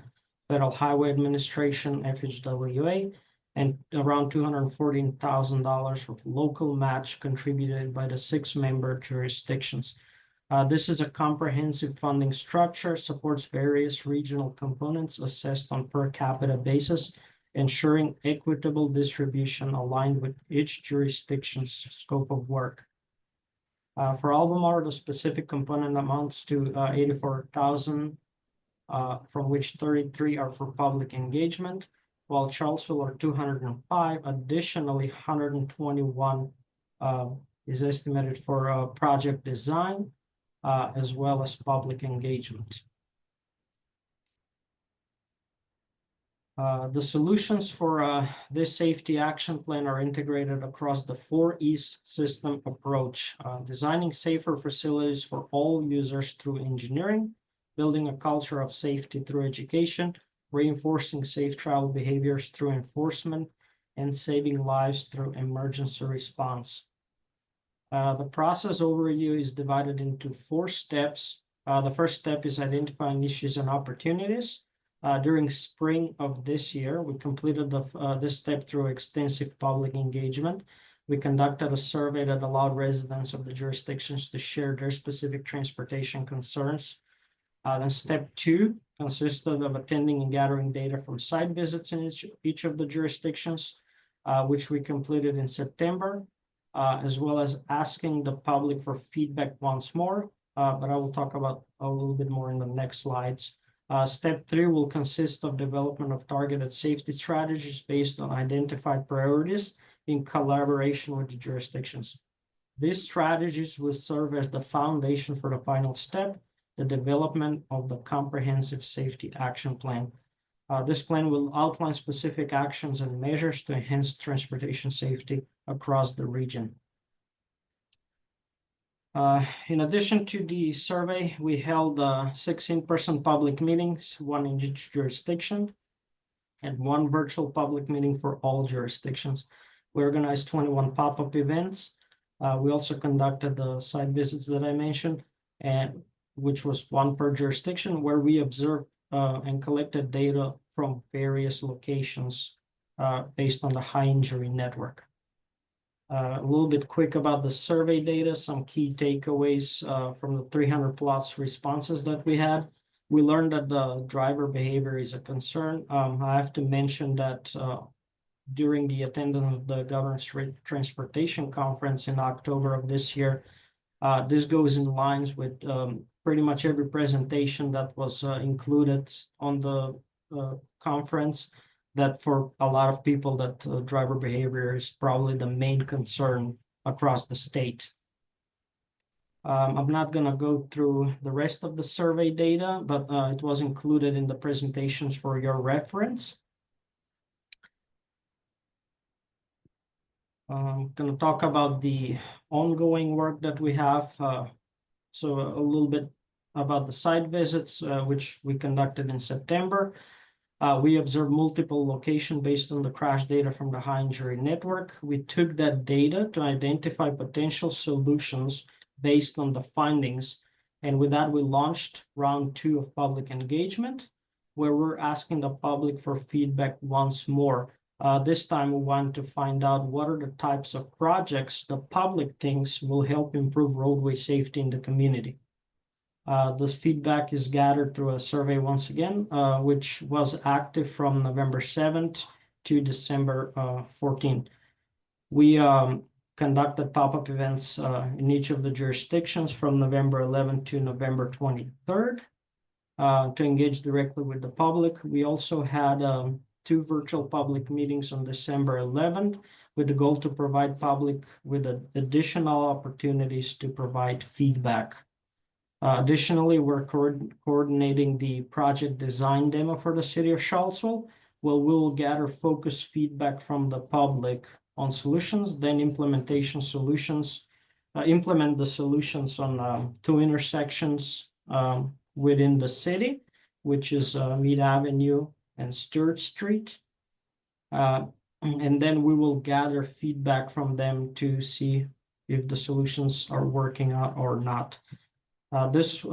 Federal Highway Administration, FHWA, and around $214,000 of local match contributed by the 6-member jurisdictions. This is a comprehensive funding structure, supports various regional components assessed on per capita basis, ensuring equitable distribution aligned with each jurisdiction's scope of work. For Albemarle, the specific component amounts to $84,000, from which 33 are for public engagement, while Charlottesville are 205. Additionally, 121 is estimated for project design, as well as public engagement. The solutions for this safety action plan are integrated across the 4Es system approach, designing safer facilities for all users through engineering, building a culture of safety through education, reinforcing safe travel behaviors through enforcement, and saving lives through emergency response. The process overview is divided into 4 steps. The first step is identifying issues and opportunities. During spring of this year, we completed this step through extensive public engagement. We conducted a survey that allowed residents of the jurisdictions to share their specific transportation concerns. Then step 2 consisted of attending and gathering data from site visits in each of the jurisdictions, which we completed in September. as well as asking the public for feedback once more. But I will talk about a little bit more in the next slides. Step 3 will consist of development of targeted safety strategies based on identified priorities in collaboration with the jurisdictions. These strategies will serve as the foundation for the final step, the development of the comprehensive safety action plan. This plan will outline specific actions and measures to enhance transportation safety across the region. In addition to the survey, we held 6 in-person public meetings, 1 in each jurisdiction, and 1 virtual public meeting for all jurisdictions. We organized 21 pop-up events. We also conducted the site visits that I mentioned, and which was 1 per jurisdiction, where we observed and collected data from various locations based on the high injury network. A little bit quick about the survey data, some key takeaways from the 300 plus responses that we had. We learned that the driver behavior is a concern. I have to mention that during the attendance of the Governor's Transportation Conference in October of this year, this goes in lines with pretty much every presentation that was included on the conference, that for a lot of people that driver behavior is probably the main concern across the state. I'm not going to go through the rest of the survey data, but it was included in the presentations for your reference. I'm going to talk about the ongoing work that we have. So a little bit about the site visits, which we conducted in September. We observed multiple locations based on the crash data from the high injury network. We took that data to identify potential solutions based on the findings. And with that, we launched round 2 of public engagement, where we're asking the public for feedback once more. This time we want to find out what are the types of projects the public thinks will help improve roadway safety in the community. This feedback is gathered through a survey once again, which was active from November 7th to December 14th. We conducted pop-up events in each of the jurisdictions from November 11th to November 23rd to engage directly with the public. We also had 2 virtual public meetings on December 11th with the goal to provide public with additional opportunities to provide feedback. Additionally, we're coordinating the project design demo for the City of Charlottesville, where we'll gather focused feedback from the public on solutions, then implement the solutions on 2 intersections within the city, which is Mead Avenue and Stewart Street. And then we will gather feedback from them to see if the solutions are working out or not. This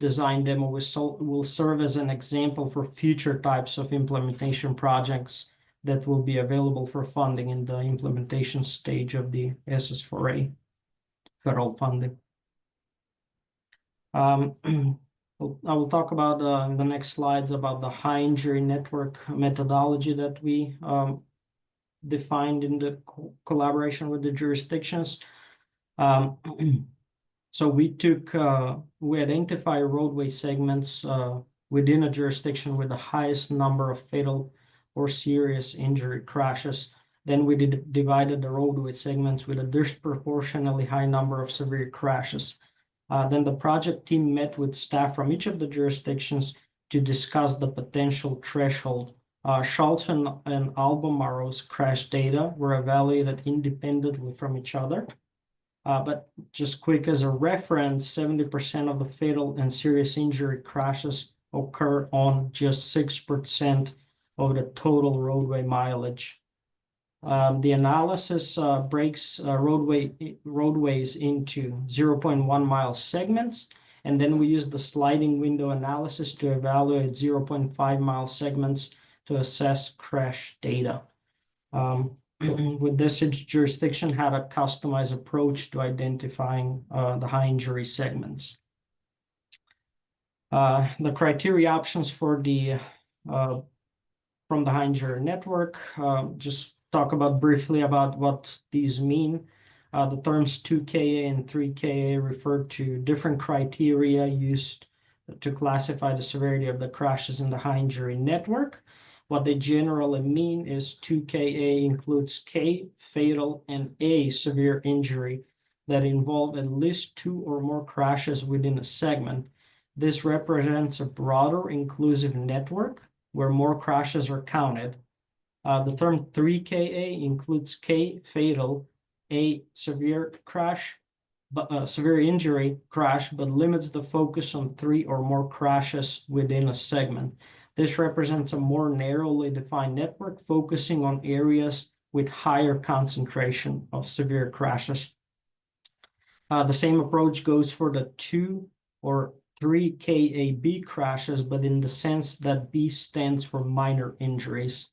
design demo will serve as an example for future types of implementation projects that will be available for funding in the implementation stage of the SS4A federal funding. I will talk about in the next slides about the high injury network methodology that we defined in the collaboration with the jurisdictions. So we identify roadway segments within a jurisdiction with the highest number of fatal or serious injury crashes. Then we divided the roadway segments with a disproportionately high number of severe crashes. Then the project team met with staff from each of the jurisdictions to discuss the potential threshold. Charlottesville and Albemarle's crash data were evaluated independently from each other. But just quick as a reference, 70% of the fatal and serious injury crashes occur on just 6% of the total roadway mileage. The analysis breaks roadways into 0.1 mile segments, and then we use the sliding window analysis to evaluate 0.5 mile segments to assess crash data. With this, jurisdiction had a customized approach to identifying the high injury segments. The criteria options for the from the high injury network, just talk about briefly about what these mean. The terms 2KA and 3KA refer to different criteria used to classify the severity of the crashes in the high injury network. What they generally mean is 2KA includes K, fatal, and A, severe injury that involve at least 2 or more crashes within a segment. This represents a broader inclusive network where more crashes are counted. The term 3KA includes K, fatal, A, severe crash, severe injury crash, but limits the focus on 3 or more crashes within a segment. This represents a more narrowly defined network focusing on areas with higher concentration of severe crashes. The same approach goes for the 2 or 3 KAB crashes, but in the sense that B stands for minor injuries.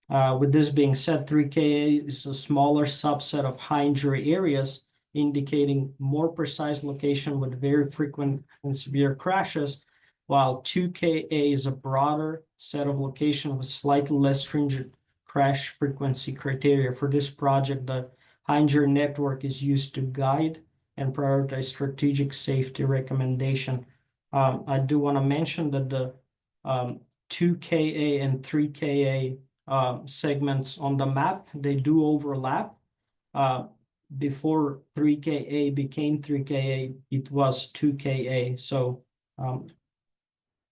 With this being said, 3KA is a smaller subset of high injury areas, indicating more precise location with very frequent and severe crashes, while 2KA is a broader set of location with slightly less stringent crash frequency criteria. For this project, the high injury network is used to guide and prioritize strategic safety recommendation. I do want to mention that the 2KA and 3KA segments on the map, they do overlap. Before 3KA became 3KA, it was 2KA. So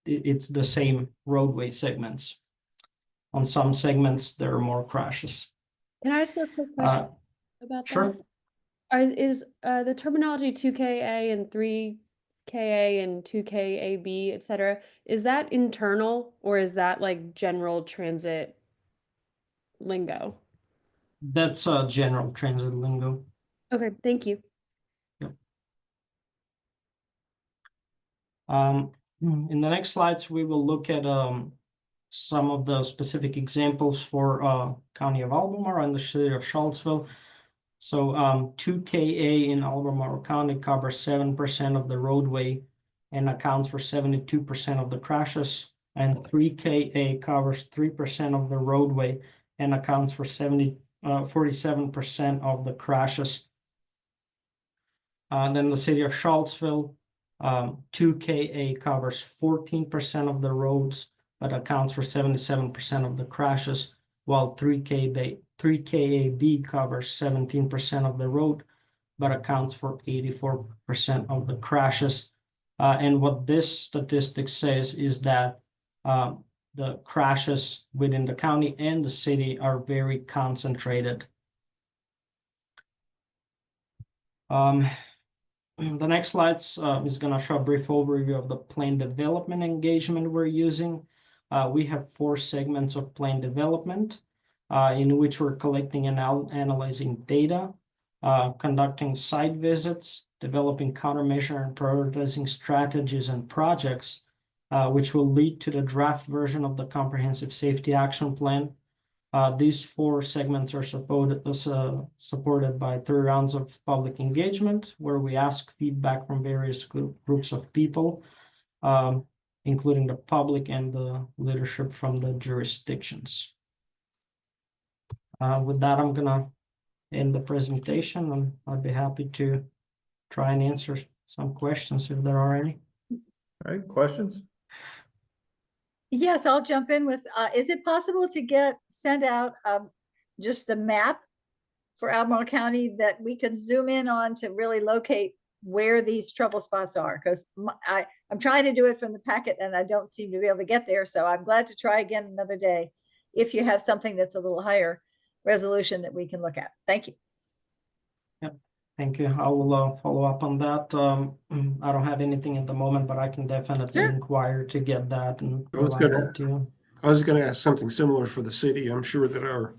it's the same roadway segments. On some segments, there are more crashes. Can I ask a quick question about Sure. that? Is the terminology 2KA and 3KA and 2KAB, et cetera, is that internal or is that like general transit lingo? That's general transit lingo. Okay, thank you. In the next slides, we will look at some of the specific examples for County of Albemarle and the City of Charlottesville. So 2KA in Albemarle County covers 7% of the roadway and accounts for 72% of the crashes, and 3KA covers 3% of the roadway and accounts for 47% of the crashes. Then the City of Charlottesville, 2KA covers 14% of the roads, but accounts for 77% of the crashes, while 3KAB covers 17% of the road, but accounts for 84% of the crashes. And what this statistic says is that the crashes within the county and the city are very concentrated. The next slide is going to show a brief overview of the plan development engagement we're using. We have 4 segments of plan development in which we're collecting and analyzing data, conducting site visits, developing countermeasure and prioritizing strategies and projects, which will lead to the draft version of the Comprehensive Safety Action Plan. These 4 segments are supported by 3 rounds of public engagement, where we ask feedback from various groups of people, including the public and the leadership from the jurisdictions. With that, I'm going to end the presentation, and I'd be happy to try and answer some questions if there are any. All right, questions? Yes, I'll jump in with, is it possible to send out just the map for Albemarle County that we can zoom in on to really locate where these trouble spots are? Because I'm trying to do it from the packet and I don't seem to be able to get there. So I'm glad to try again another day if you have something that's a little higher resolution that we can look at. Thank you. Yep. Thank you. I will follow up on that. I don't have anything at the moment, but I can definitely inquire to get that and provide that to you. I was going to ask something similar for the city. I'm sure that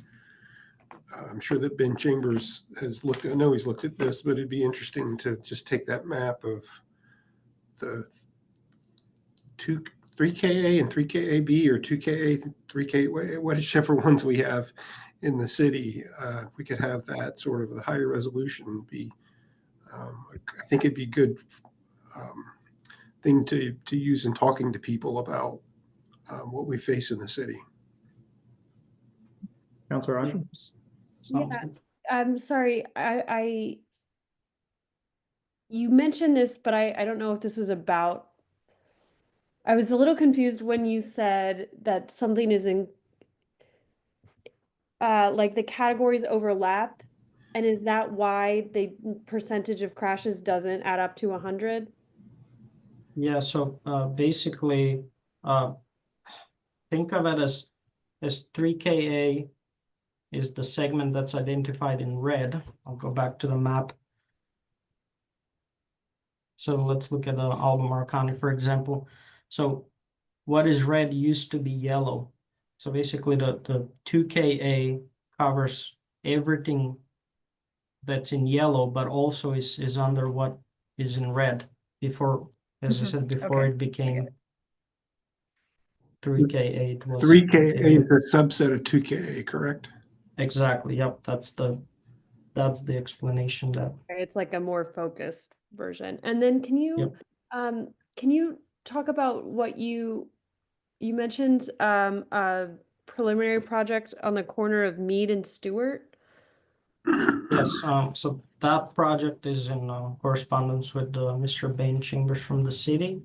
Ben Chambers has looked. I know he's looked at this, but it'd be interesting to just take that map of the 3KA and 3KAB or 2KA, 3K, whichever ones we have in the city. If we could have that sort of the higher resolution would be, I think it'd be a good thing to use in talking to people about what we face in the city. Councilor Ashton? Yeah, I'm sorry, you mentioned this, but I don't know if this was about. I was a little confused when you said that something is in, like the categories overlap, and is that why the percentage of crashes doesn't add up to 100? Yeah, so basically, think of it as 3KA is the segment that's identified in red. I'll go back to the map. So let's look at Albemarle County, for example. So what is red used to be yellow. So basically the 2KA covers everything that's in yellow, but also is under what is in red before, as I said, before Okay. it became 3KA. It was 3KA 2KA. is a subset of 2KA, correct? Exactly. Yep. That's the explanation that. It's like a more focused version. And then can you talk about what you mentioned a preliminary project on the corner of Mead and Stewart? Yes, so that project is in correspondence with Mr. Bain Chambers from the city,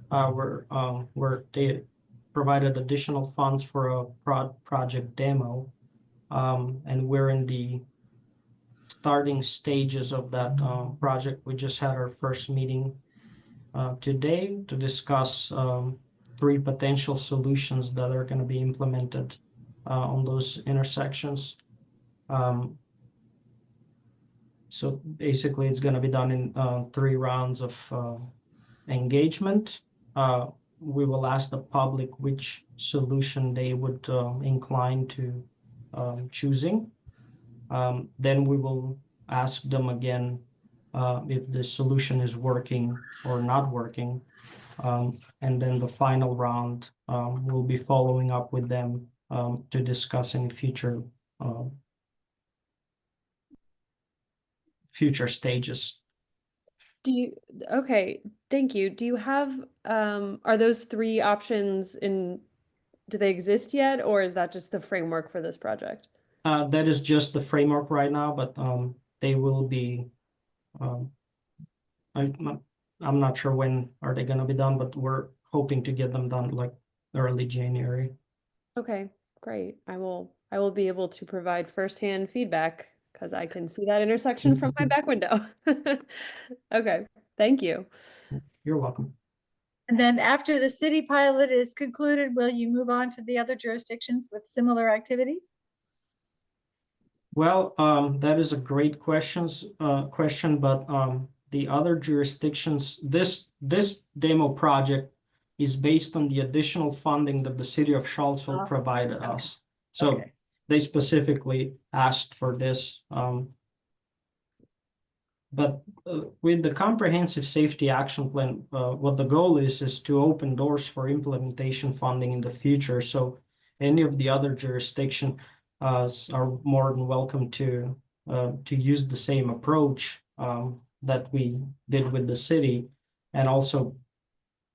where they provided additional funds for a project demo, and we're in the starting stages of that project. We just had our first meeting today to discuss 3 potential solutions that are going to be implemented on those intersections. So basically, it's going to be done in 3 rounds of engagement. We will ask the public which solution they would incline to choosing. Then we will ask them again if the solution is working or not working. And then the final round, we'll be following up with them to discuss any future stages. Okay, thank you. Do you have, are those 3 options do they exist yet, or is that just the framework for this project? That is just the framework right now, but they will be, I'm not sure when are they gonna be done, but we're hoping to get them done like early January. Okay, great. I will be able to provide firsthand feedback because I can see that intersection from my back window. Okay, thank you. You're welcome. And then after the city pilot is concluded, will you move on to the other jurisdictions with similar activity? Well, that is a great question, but the other jurisdictions, this demo project is based on the additional funding that the city of Charlottesville provided us. So they specifically asked for this. But with the comprehensive safety action plan, what the goal is to open doors for implementation funding in the future. So any of the other jurisdictions are more than welcome to use the same approach that we did with the city, and also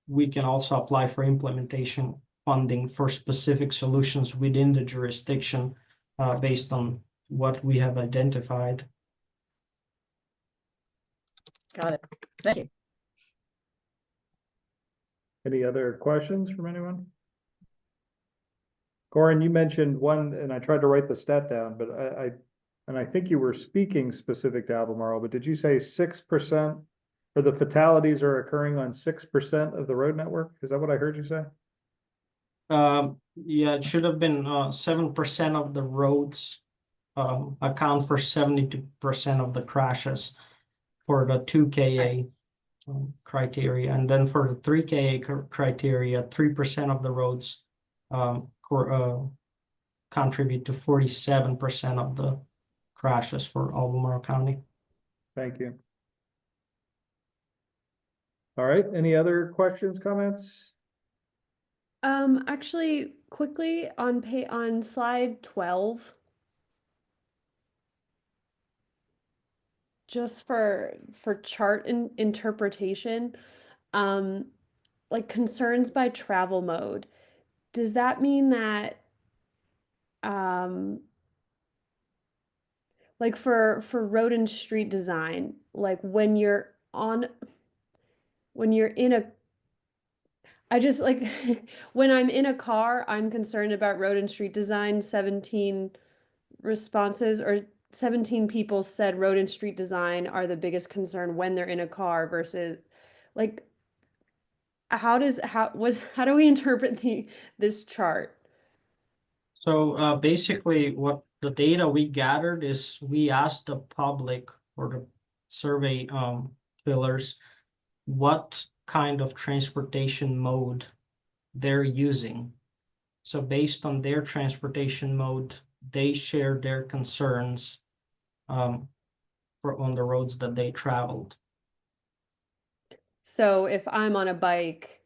we can also apply for implementation funding for specific solutions within the jurisdiction based on what we have identified. Got it. Thank you. Any other questions from anyone? Corin, you mentioned one, and I tried to write the stat down, but I think you were speaking specific to Albemarle, but did you say 6% or the fatalities are occurring on 6% of the road network? Is that what I heard you say? Yeah, it should have been 7% of the roads account for 72% of the crashes for the 2KA criteria, and then for the 3KA criteria, 3% of the roads contribute to 47% of the crashes for Albemarle County. Thank you. All right, any other questions, comments? Actually, quickly on slide 12, just for chart interpretation, like concerns by travel mode, does that mean that like for road and street design, like when you're in a, I just like, when I'm in a car, I'm concerned about road and street design. 17 responses or 17 people said road and street design are the biggest concern when they're in a car versus like, how do we interpret this chart? So basically what the data we gathered is we asked the public or the survey fillers what kind of transportation mode they're using. So based on their transportation mode, they shared their concerns on the roads that they traveled. So if I'm on a bike,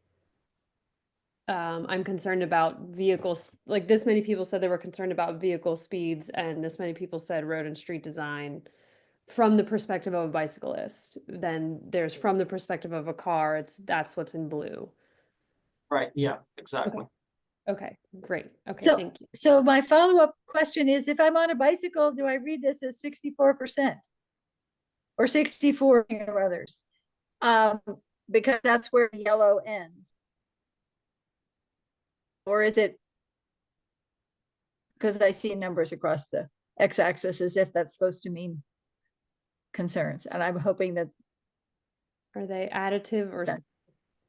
I'm concerned about vehicles, like this many people said they were concerned about vehicle speeds, and this many people said road and street design from the perspective of a bicyclist. Then there's from the perspective of a car, that's what's in blue. Right, yeah, exactly. Okay, great. Okay, So, thank you. so my follow-up question is, if I'm on a bicycle, do I read this as 64%? Or 64 or others? Because that's where yellow ends. Or is it, because I see numbers across the x-axis as if that's supposed to mean concerns, and I'm hoping that. Are they additive or Okay.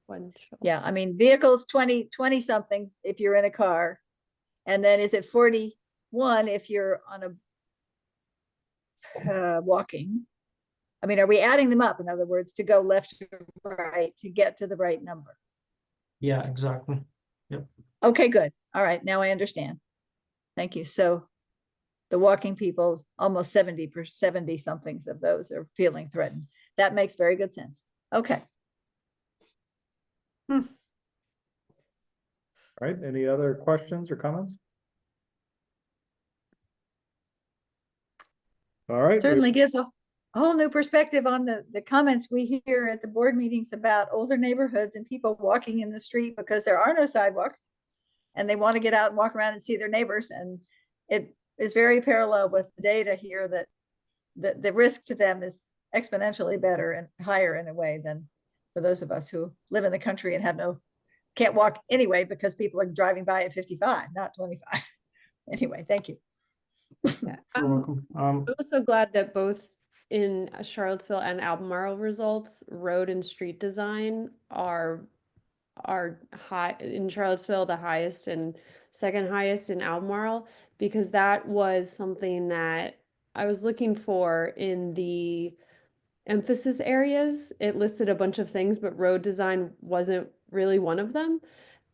sequential? Yeah, I mean, vehicles 20 somethings if you're in a car, and then is it 41 if you're on a walking? I mean, are we adding them up, in other words, to go left to right to get to the right number? Yeah, exactly. Yep. Okay, good. All right, now I understand. Thank you. So the walking people, almost 70 somethings of those are feeling threatened. That makes very good sense. Okay. All right, any other questions or comments? All right. Certainly gives a whole new perspective on the comments we hear at the board meetings about older neighborhoods and people walking in the street because there are no sidewalks and they want to get out and walk around and see their neighbors. And it is very parallel with the data here that the risk to them is exponentially better and higher in a way than for those of us who live in the country and can't walk anyway because people are driving by at 55, not 25. Anyway, thank you. Yeah. You're welcome. I'm also glad that both in Charlottesville and Albemarle results, road and street design are high in Charlottesville, the highest, and second highest in Albemarle, because that was something that I was looking for in the emphasis areas. It listed a bunch of things, but road design wasn't really one of them.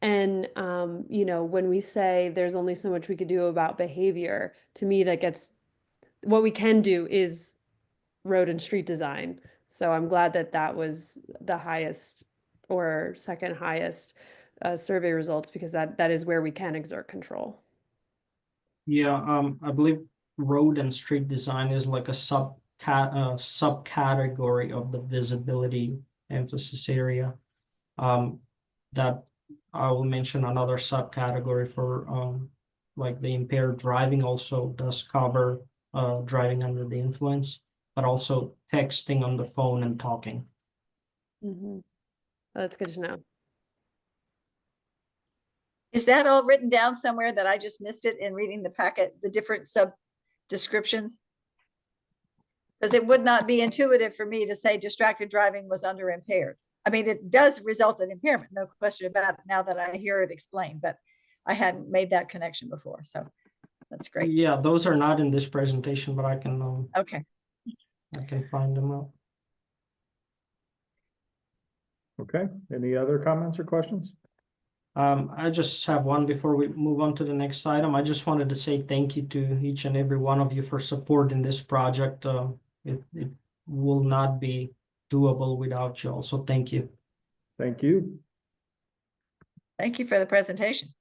And when we say there's only so much we could do about behavior, to me what we can do is road and street design. So I'm glad that was the highest or second highest survey results, because that is where we can exert control. Yeah, I believe road and street design is like a subcategory of the visibility emphasis area. That I will mention another subcategory for like the impaired driving also does cover driving under the influence, but also texting on the phone and talking. Mm-hmm. That's good to know. Is that all written down somewhere that I just missed it in reading the packet, the different sub descriptions? Because it would not be intuitive for me to say distracted driving was under impaired. I mean, it does result in impairment, no question about it, now that I hear it explained, but I hadn't made that connection before. So that's great. Yeah, those are not in this presentation, but I can Okay. I can find them out. Okay, any other comments or questions? I just have one before we move on to the next item. I just wanted to say thank you to each and every one of you for supporting this project. It will not be doable without you all, so thank you. Thank you. Thank you for the presentation.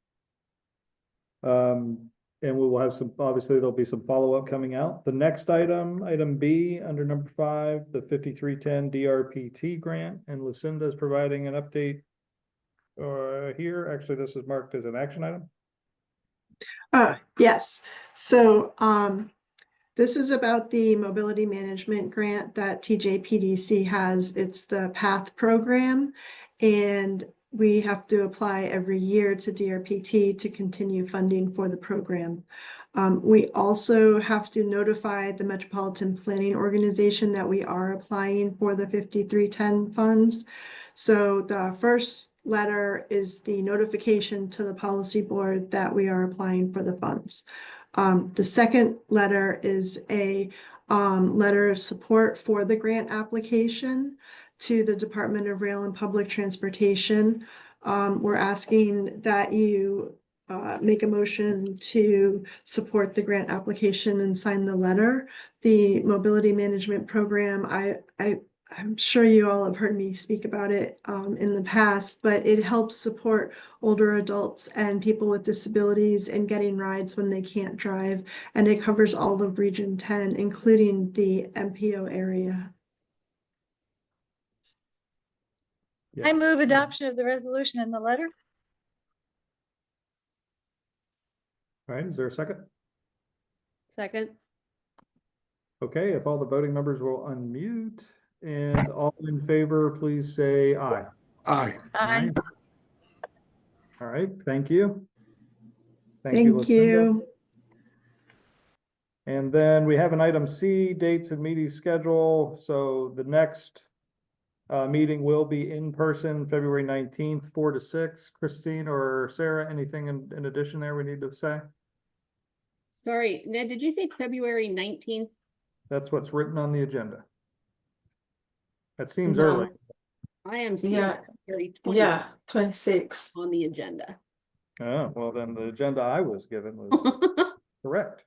And we will have obviously there'll be some follow-up coming out. The next item B, under number 5, the 5310 DRPT grant, and Lucinda is providing an update here. Actually, this is marked as an action item. Yes. So This is about the mobility management grant that TJPDC has. It's the PATH program, and we have to apply every year to DRPT to continue funding for the program. We also have to notify the Metropolitan Planning Organization that we are applying for the 5310 funds. So the first letter is the notification to the policy board that we are applying for the funds. The second letter is a letter of support for the grant application to the Department of Rail and Public Transportation. We're asking that you make a motion to support the grant application and sign the letter. The mobility management program, I'm sure you all have heard me speak about it in the past, but it helps support older adults and people with disabilities in getting rides when they can't drive. And it covers all of Region 10, including the MPO area. Yeah. I move adoption of the resolution and the letter. All right, is there a second? Second. Okay, if all the voting members will unmute, and all in favor, please say aye. Aye. Aye. All right, thank you. Thank Lucinda. you. And then we have an item C, dates and meeting schedule. So the next meeting will be in person, February 19th, 4 to 6. Christine or Sarah, anything in addition there we need to say? Sorry, Ned, did you say February 19th? That's what's written on the agenda. That seems No. early. I am seeing Yeah. February 26th Yeah, 26. on the agenda. Oh, well, then the agenda I was given was correct.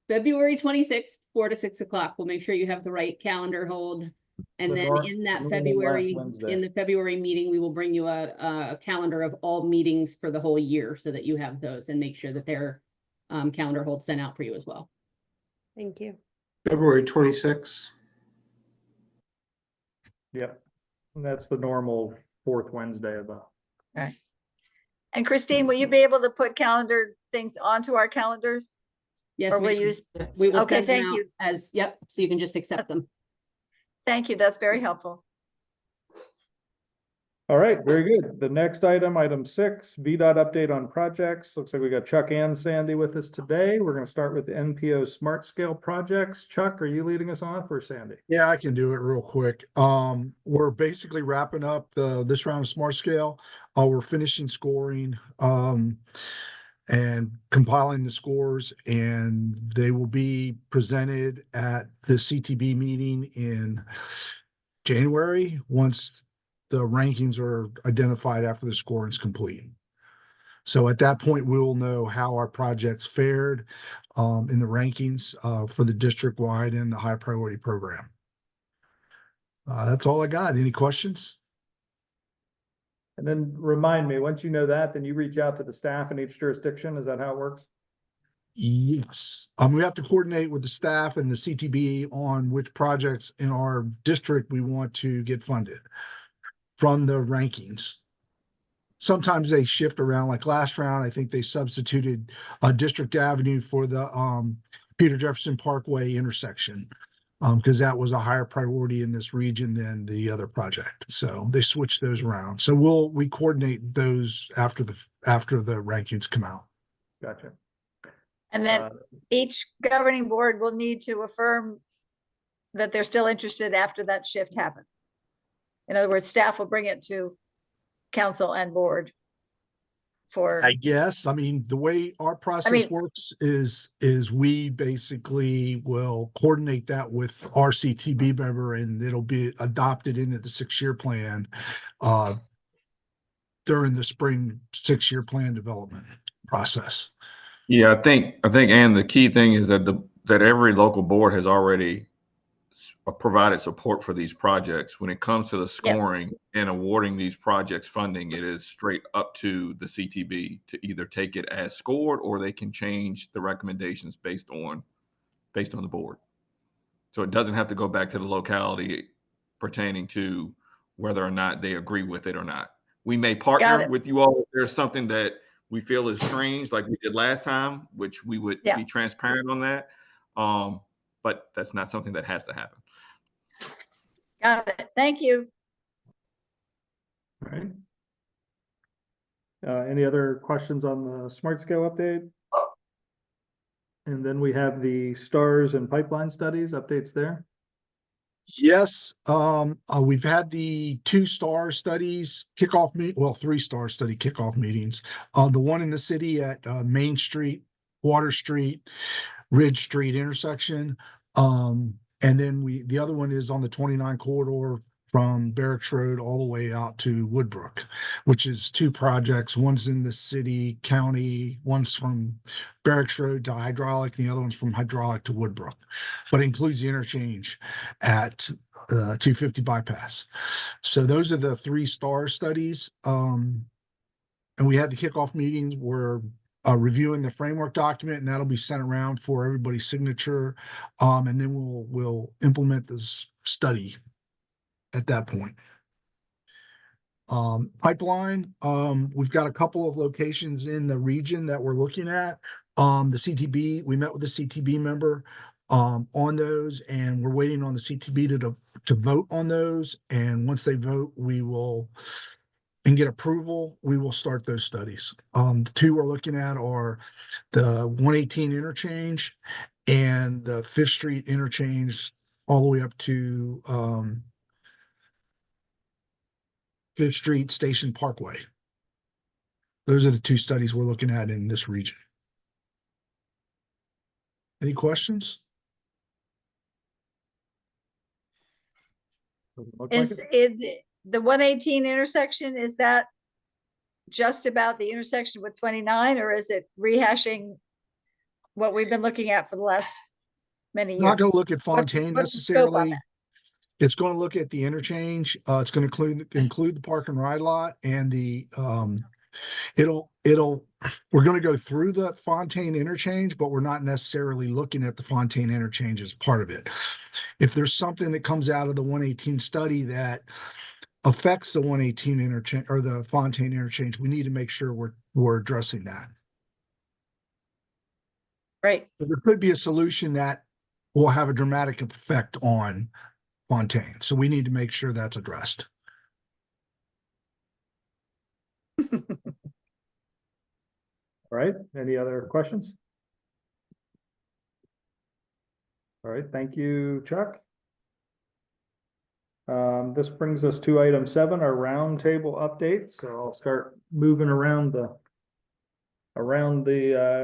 February 26th, 4 to 6 o'clock. We'll make sure you have the right calendar hold. And The then normal in that last February, Wednesday. in the February meeting, we will bring you a calendar of all meetings for the whole year so that you have those and make sure that their calendar holds sent out for you as well. Thank you. February 26th. Yep. And that's the normal fourth Wednesday of the. And Christine, will you be able to put calendar things onto our calendars? Yes, Or will we you? Yes. will Okay, send them thank out you. as, yep, so you can just accept them. Thank you. That's very helpful. All right, very good. The next item, item 6, VDOT update on projects. Looks like we got Chuck and Sandy with us today. We're going to start with the MPO Smart Scale projects. Chuck, are you leading us off or Sandy? Yeah, I can do it real quick. We're basically wrapping up this round of Smart Scale. We're finishing scoring and compiling the scores, and they will be presented at the CTB meeting in January once the rankings are identified after the scoring is complete. So at that point, we will know how our projects fared in the rankings for the district-wide and the high priority program. That's all I got. Any questions? And then remind me, once you know that, then you reach out to the staff in each jurisdiction. Is that how it works? Yes. We have to coordinate with the staff and the CTB on which projects in our district we want to get funded from the rankings. Sometimes they shift around, like last round, I think they substituted District Avenue for the Peter Jefferson Parkway intersection because that was a higher priority in this region than the other project. So they switched those around. So we coordinate those after the rankings come out. Gotcha. And then each governing board will need to affirm that they're still interested after that shift happens. In other words, staff will bring it to council and board for. I guess, I mean, the way our process works is we basically will coordinate that with our CTB member and it'll be adopted into the 6-year plan during the spring 6-year plan development process. Yeah, I think, and the key thing is that that every local board has already provided support for these projects. When it comes to the scoring and awarding these projects funding, it is straight up to the CTB to either take it as scored or they can change the recommendations based on the board. So it doesn't have to go back to the locality pertaining to whether or not they agree with it or not. We may partner with you all if there's something that we feel is strange, like we did last time, which we would be transparent on that. but that's not something that has to happen. Got it. Thank you. All right. Any other questions on the smart scale update? And then we have the stars and pipeline studies updates there. Yes, we've had the 2-star studies kickoff well, 3-star study kickoff meetings. The one in the city at Main Street, Water Street, Ridge Street intersection. And then the other one is on the 29 corridor from Barracks Road all the way out to Woodbrook, which is 2 projects. One's in the city, county, one's from Barracks Road to Hydraulic, and the other one's from Hydraulic to Woodbrook, but includes the interchange at 250 bypass. So those are the 3-star studies. And we had the kickoff meetings. We're reviewing the framework document, and that'll be sent around for everybody's signature. And then we'll implement this study at that point. Pipeline, we've got a couple of locations in the region that we're looking at. The CTB, we met with the CTB member on those, and we're waiting on the CTB to vote on those. And once they vote, and get approval, we will start those studies. The 2 we're looking at are the 118 interchange and the 5th Street interchange all the way up to 5th Street Station Parkway. Those are the 2 studies we're looking at in this region. Any questions? Is it the 118 intersection, is that just about the intersection with 29, or is it rehashing what we've been looking at for the last many years? Not going to look at Fontaine what's the scope on necessarily. that? It's going to look at the interchange. It's going to include the park and ride lot, and the we're going to go through the Fontaine interchange, but we're not necessarily looking at the Fontaine interchange as part of it. If there's something that comes out of the 118 study that affects the 118 interchange or the Fontaine interchange, we need to make sure we're addressing that. Right. But there could be a solution that will have a dramatic effect on Fontaine, so we need to make sure that's addressed. All right, any other questions? All right, thank you, Chuck. This brings us to item 7, our roundtable update. So I'll start moving around the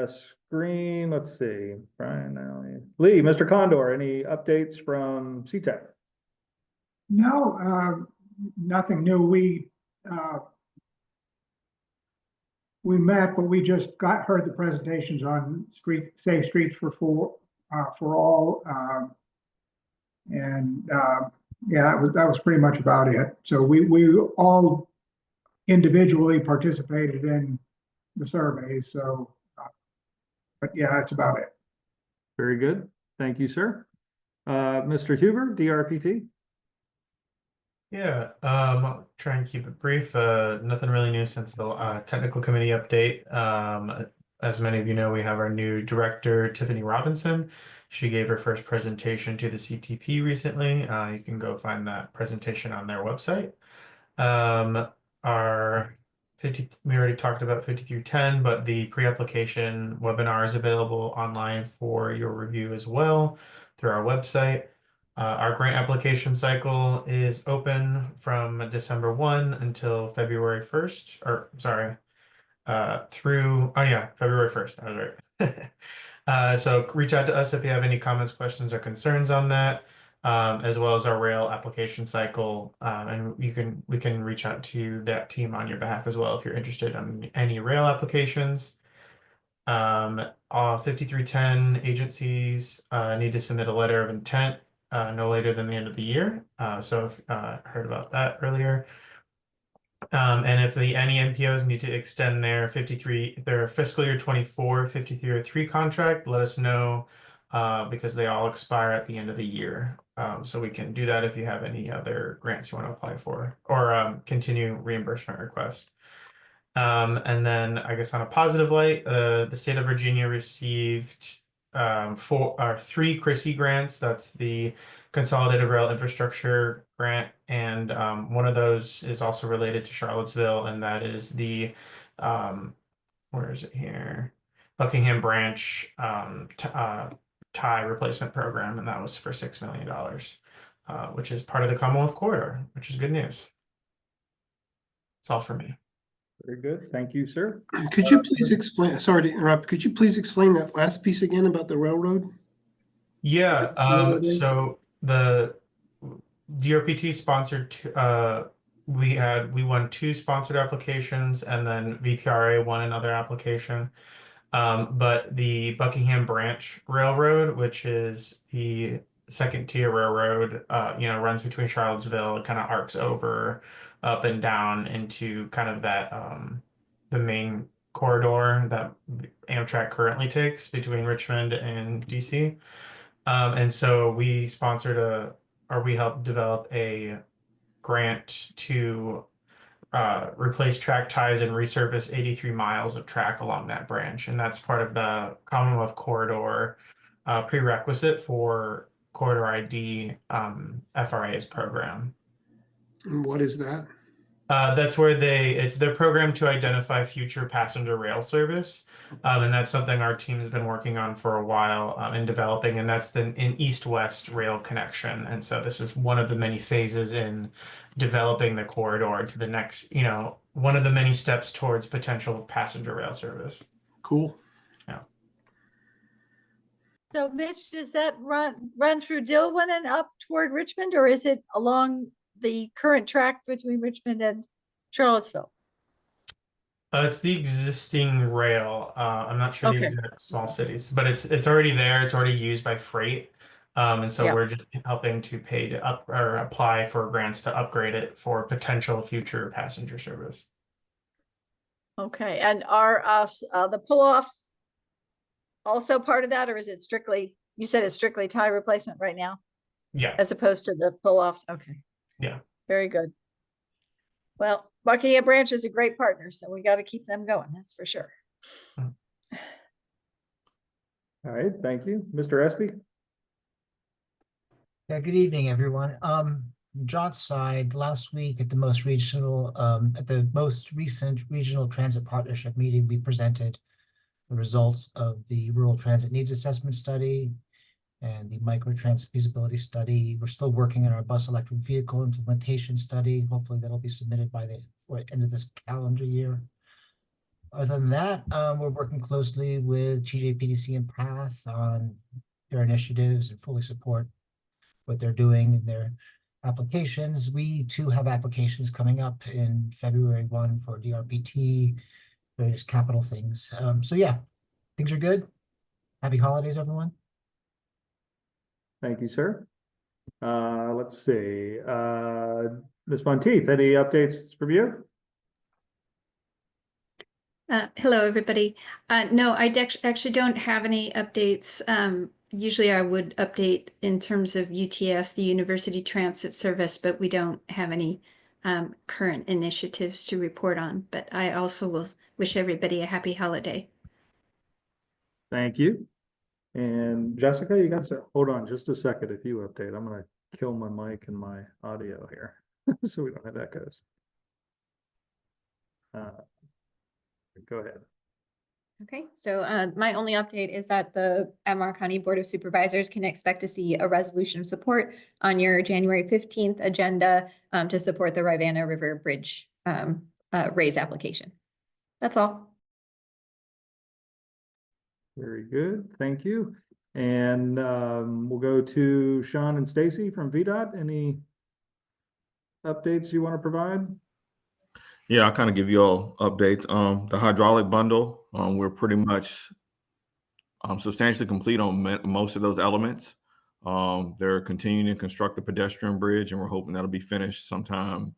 screen. Let's see, Brian, Lee, Mr. Condor, any updates from CTEC? No, nothing new. We met, but we just heard the presentations on Safe Streets for All, yeah, that was pretty much about it. So we all individually participated in the survey. So, but yeah, that's about it. Very good. Thank you, sir. Mr. Huber, DRPT. Yeah, I'll try and keep it brief. Nothing really new since the technical committee update. As many of you know, we have our new director, Tiffany Robinson. She gave her first presentation to the CTP recently. You can go find that presentation on their website. We already talked about 5310, but the pre-application webinar is available online for your review as well through our website. Our grant application cycle is open from December 1 until February 1st, or sorry, February 1st, I was right. So reach out to us if you have any comments, questions, or concerns on that, as well as our rail application cycle. And we can reach out to that team on your behalf as well if you're interested in any rail applications. All 5310 agencies need to submit a letter of intent no later than the end of the year. So if heard about that earlier. And if any MPOs need to extend their fiscal year 24 5303 contract, let us know because they all expire at the end of the year. So we can do that if you have any other grants you want to apply for or continue reimbursement requests. And then I guess on a positive light, the state of Virginia received three CRISI grants. That's the Consolidated Rail Infrastructure Grant, and one of those is also related to Charlottesville, and that is the where is it here? Buckingham Branch tie replacement program, and that was for $6 million, which is part of the Commonwealth Corridor, which is good news. That's all for me. Very good. Thank you, sir. Could you please explain, sorry to interrupt, could you please explain that last piece again about the railroad? Yeah, so the DRPT sponsored we won 2 sponsored applications, and then VPRA won another application. But the Buckingham Branch Railroad, which is the second tier railroad, runs between Charlottesville, kind of arcs over up and down into kind of that the main corridor that Amtrak currently takes between Richmond and DC. And so we we helped develop a grant to replace track ties and resurface 83 miles of track along that branch. And that's part of the Commonwealth Corridor prerequisite for Corridor ID FRA's program. And what is that? That's where it's their program to identify future passenger rail service. And that's something our team has been working on for a while in developing, and that's an east-west rail connection. And so this is one of the many phases in developing the corridor to the next, one of the many steps towards potential passenger rail service. Cool. Yeah. So Mitch, does that run through Dillwyn and up toward Richmond, or is it along the current track between Richmond and Charlottesville? It's the existing rail. I'm not sure the Okay. exact small cities, but it's already there. It's already used by freight. And so Yeah. we're just helping to pay to apply for grants to upgrade it for potential future passenger service. Okay, and are the pull-offs also part of that, or is it strictly, you said it's strictly tie replacement right now, Yeah. as opposed to the pull-offs? Okay. Yeah. Very good. Well, Buckingham Branch is a great partner, so we got to keep them going, that's for sure. All right, thank you. Mr. Espy? Yeah, good evening, everyone. John's side, last week at the most recent regional transit partnership meeting, we presented the results of the rural transit needs assessment study and the microtransit feasibility study. We're still working on our bus electric vehicle implementation study. Hopefully that'll be submitted by the end of this calendar year. Other than that, we're working closely with TJPDC and PATH on their initiatives and fully support what they're doing in their applications. We too have applications coming up in February 1 for DRPT, various capital things. So yeah, things are good. Happy holidays, everyone. Thank you, sir. Let's see. Ms. Monteith, any updates from you? Hello, everybody. No, I actually don't have any updates. Usually I would update in terms of UTS, the University Transit Service, but we don't have any current initiatives to report on. But I also will wish everybody a happy holiday. Thank you. And Jessica, you got to hold on just a second. If you update, I'm going to kill my mic and my audio here so we don't have echoes. Go ahead. Okay, so my only update is that the Albemarle County Board of Supervisors can expect to see a resolution of support on your January 15th agenda to support the Rivanna River Bridge raise application. That's all. Very good, thank you. And we'll go to Sean and Stacy from VDOT. Any updates you want to provide? Yeah, I'll kind of give you all updates. The hydraulic bundle, we're pretty much substantially complete on most of those elements. They're continuing to construct the pedestrian bridge, and we're hoping that'll be finished sometime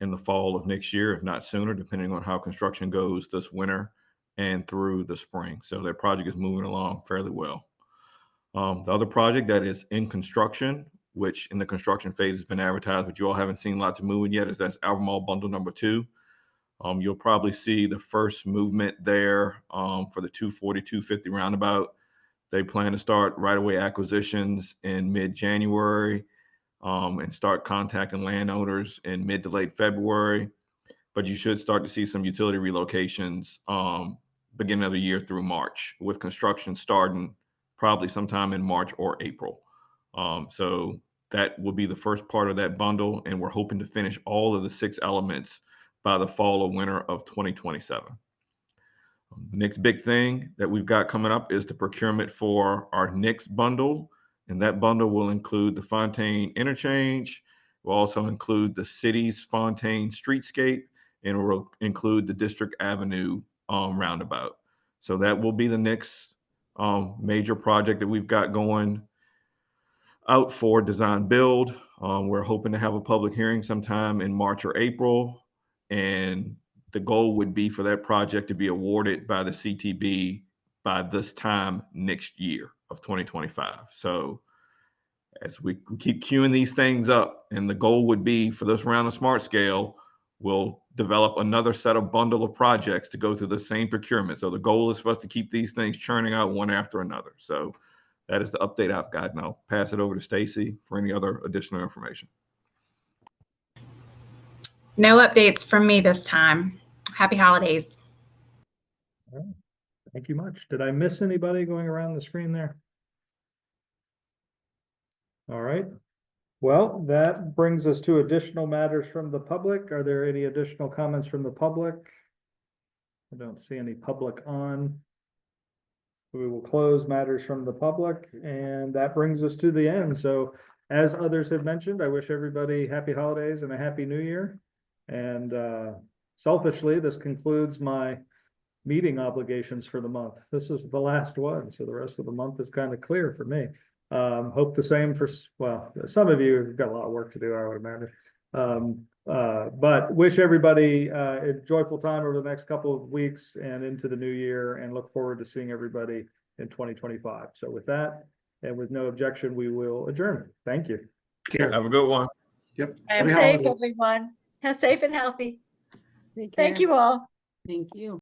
in the fall of next year, if not sooner, depending on how construction goes this winter and through the spring. So that project is moving along fairly well. The other project that is in construction, which in the construction phase has been advertised, but you all haven't seen lots of movement yet, is that's Albemarle Bundle number 2. You'll probably see the first movement there for the 240, 250 roundabout They plan to start right-of-way acquisitions in mid-January and start contacting landowners in mid to late February. But you should start to see some utility relocations beginning of the year through March, with construction starting probably sometime in March or April. So that will be the first part of that bundle, and we're hoping to finish all of the 6 elements by the fall or winter of 2027. The next big thing that we've got coming up is the procurement for our next bundle, and that bundle will include the Fontaine interchange. Will also include the city's Fontaine streetscape, and it will include the District Avenue roundabout. So that will be the next major project that we've got going out for design build. We're hoping to have a public hearing sometime in March or April, and the goal would be for that project to be awarded by the CTB by this time next year of 2025. So as we keep queuing these things up, and the goal would be for this round of Smart Scale, we'll develop another set of bundle of projects to go through the same procurement. So the goal is for us to keep these things churning out one after another. So that is the update I've got. And I'll pass it over to Stacy for any other additional information. No updates from me this time. Happy holidays. All right. Thank you much. Did I miss anybody going around the screen there? All right. Well, that brings us to additional matters from the public. Are there any additional comments from the public? I don't see any public on. We will close matters from the public, and that brings us to the end. So as others have mentioned, I wish everybody happy holidays and a happy new year. And selfishly, this concludes my meeting obligations for the month. This is the last one, so the rest of the month is kind of clear for me. Hope the same for, well, some of you have got a lot of work to do, I would imagine. But wish everybody a joyful time over the next couple of weeks and into the new year, and look forward to seeing everybody in 2025. So with that, and with no objection, we will adjourn. Thank you. Have a good one. Yep. Have safe, everyone. Have safe and healthy. Thank you all. Thank you.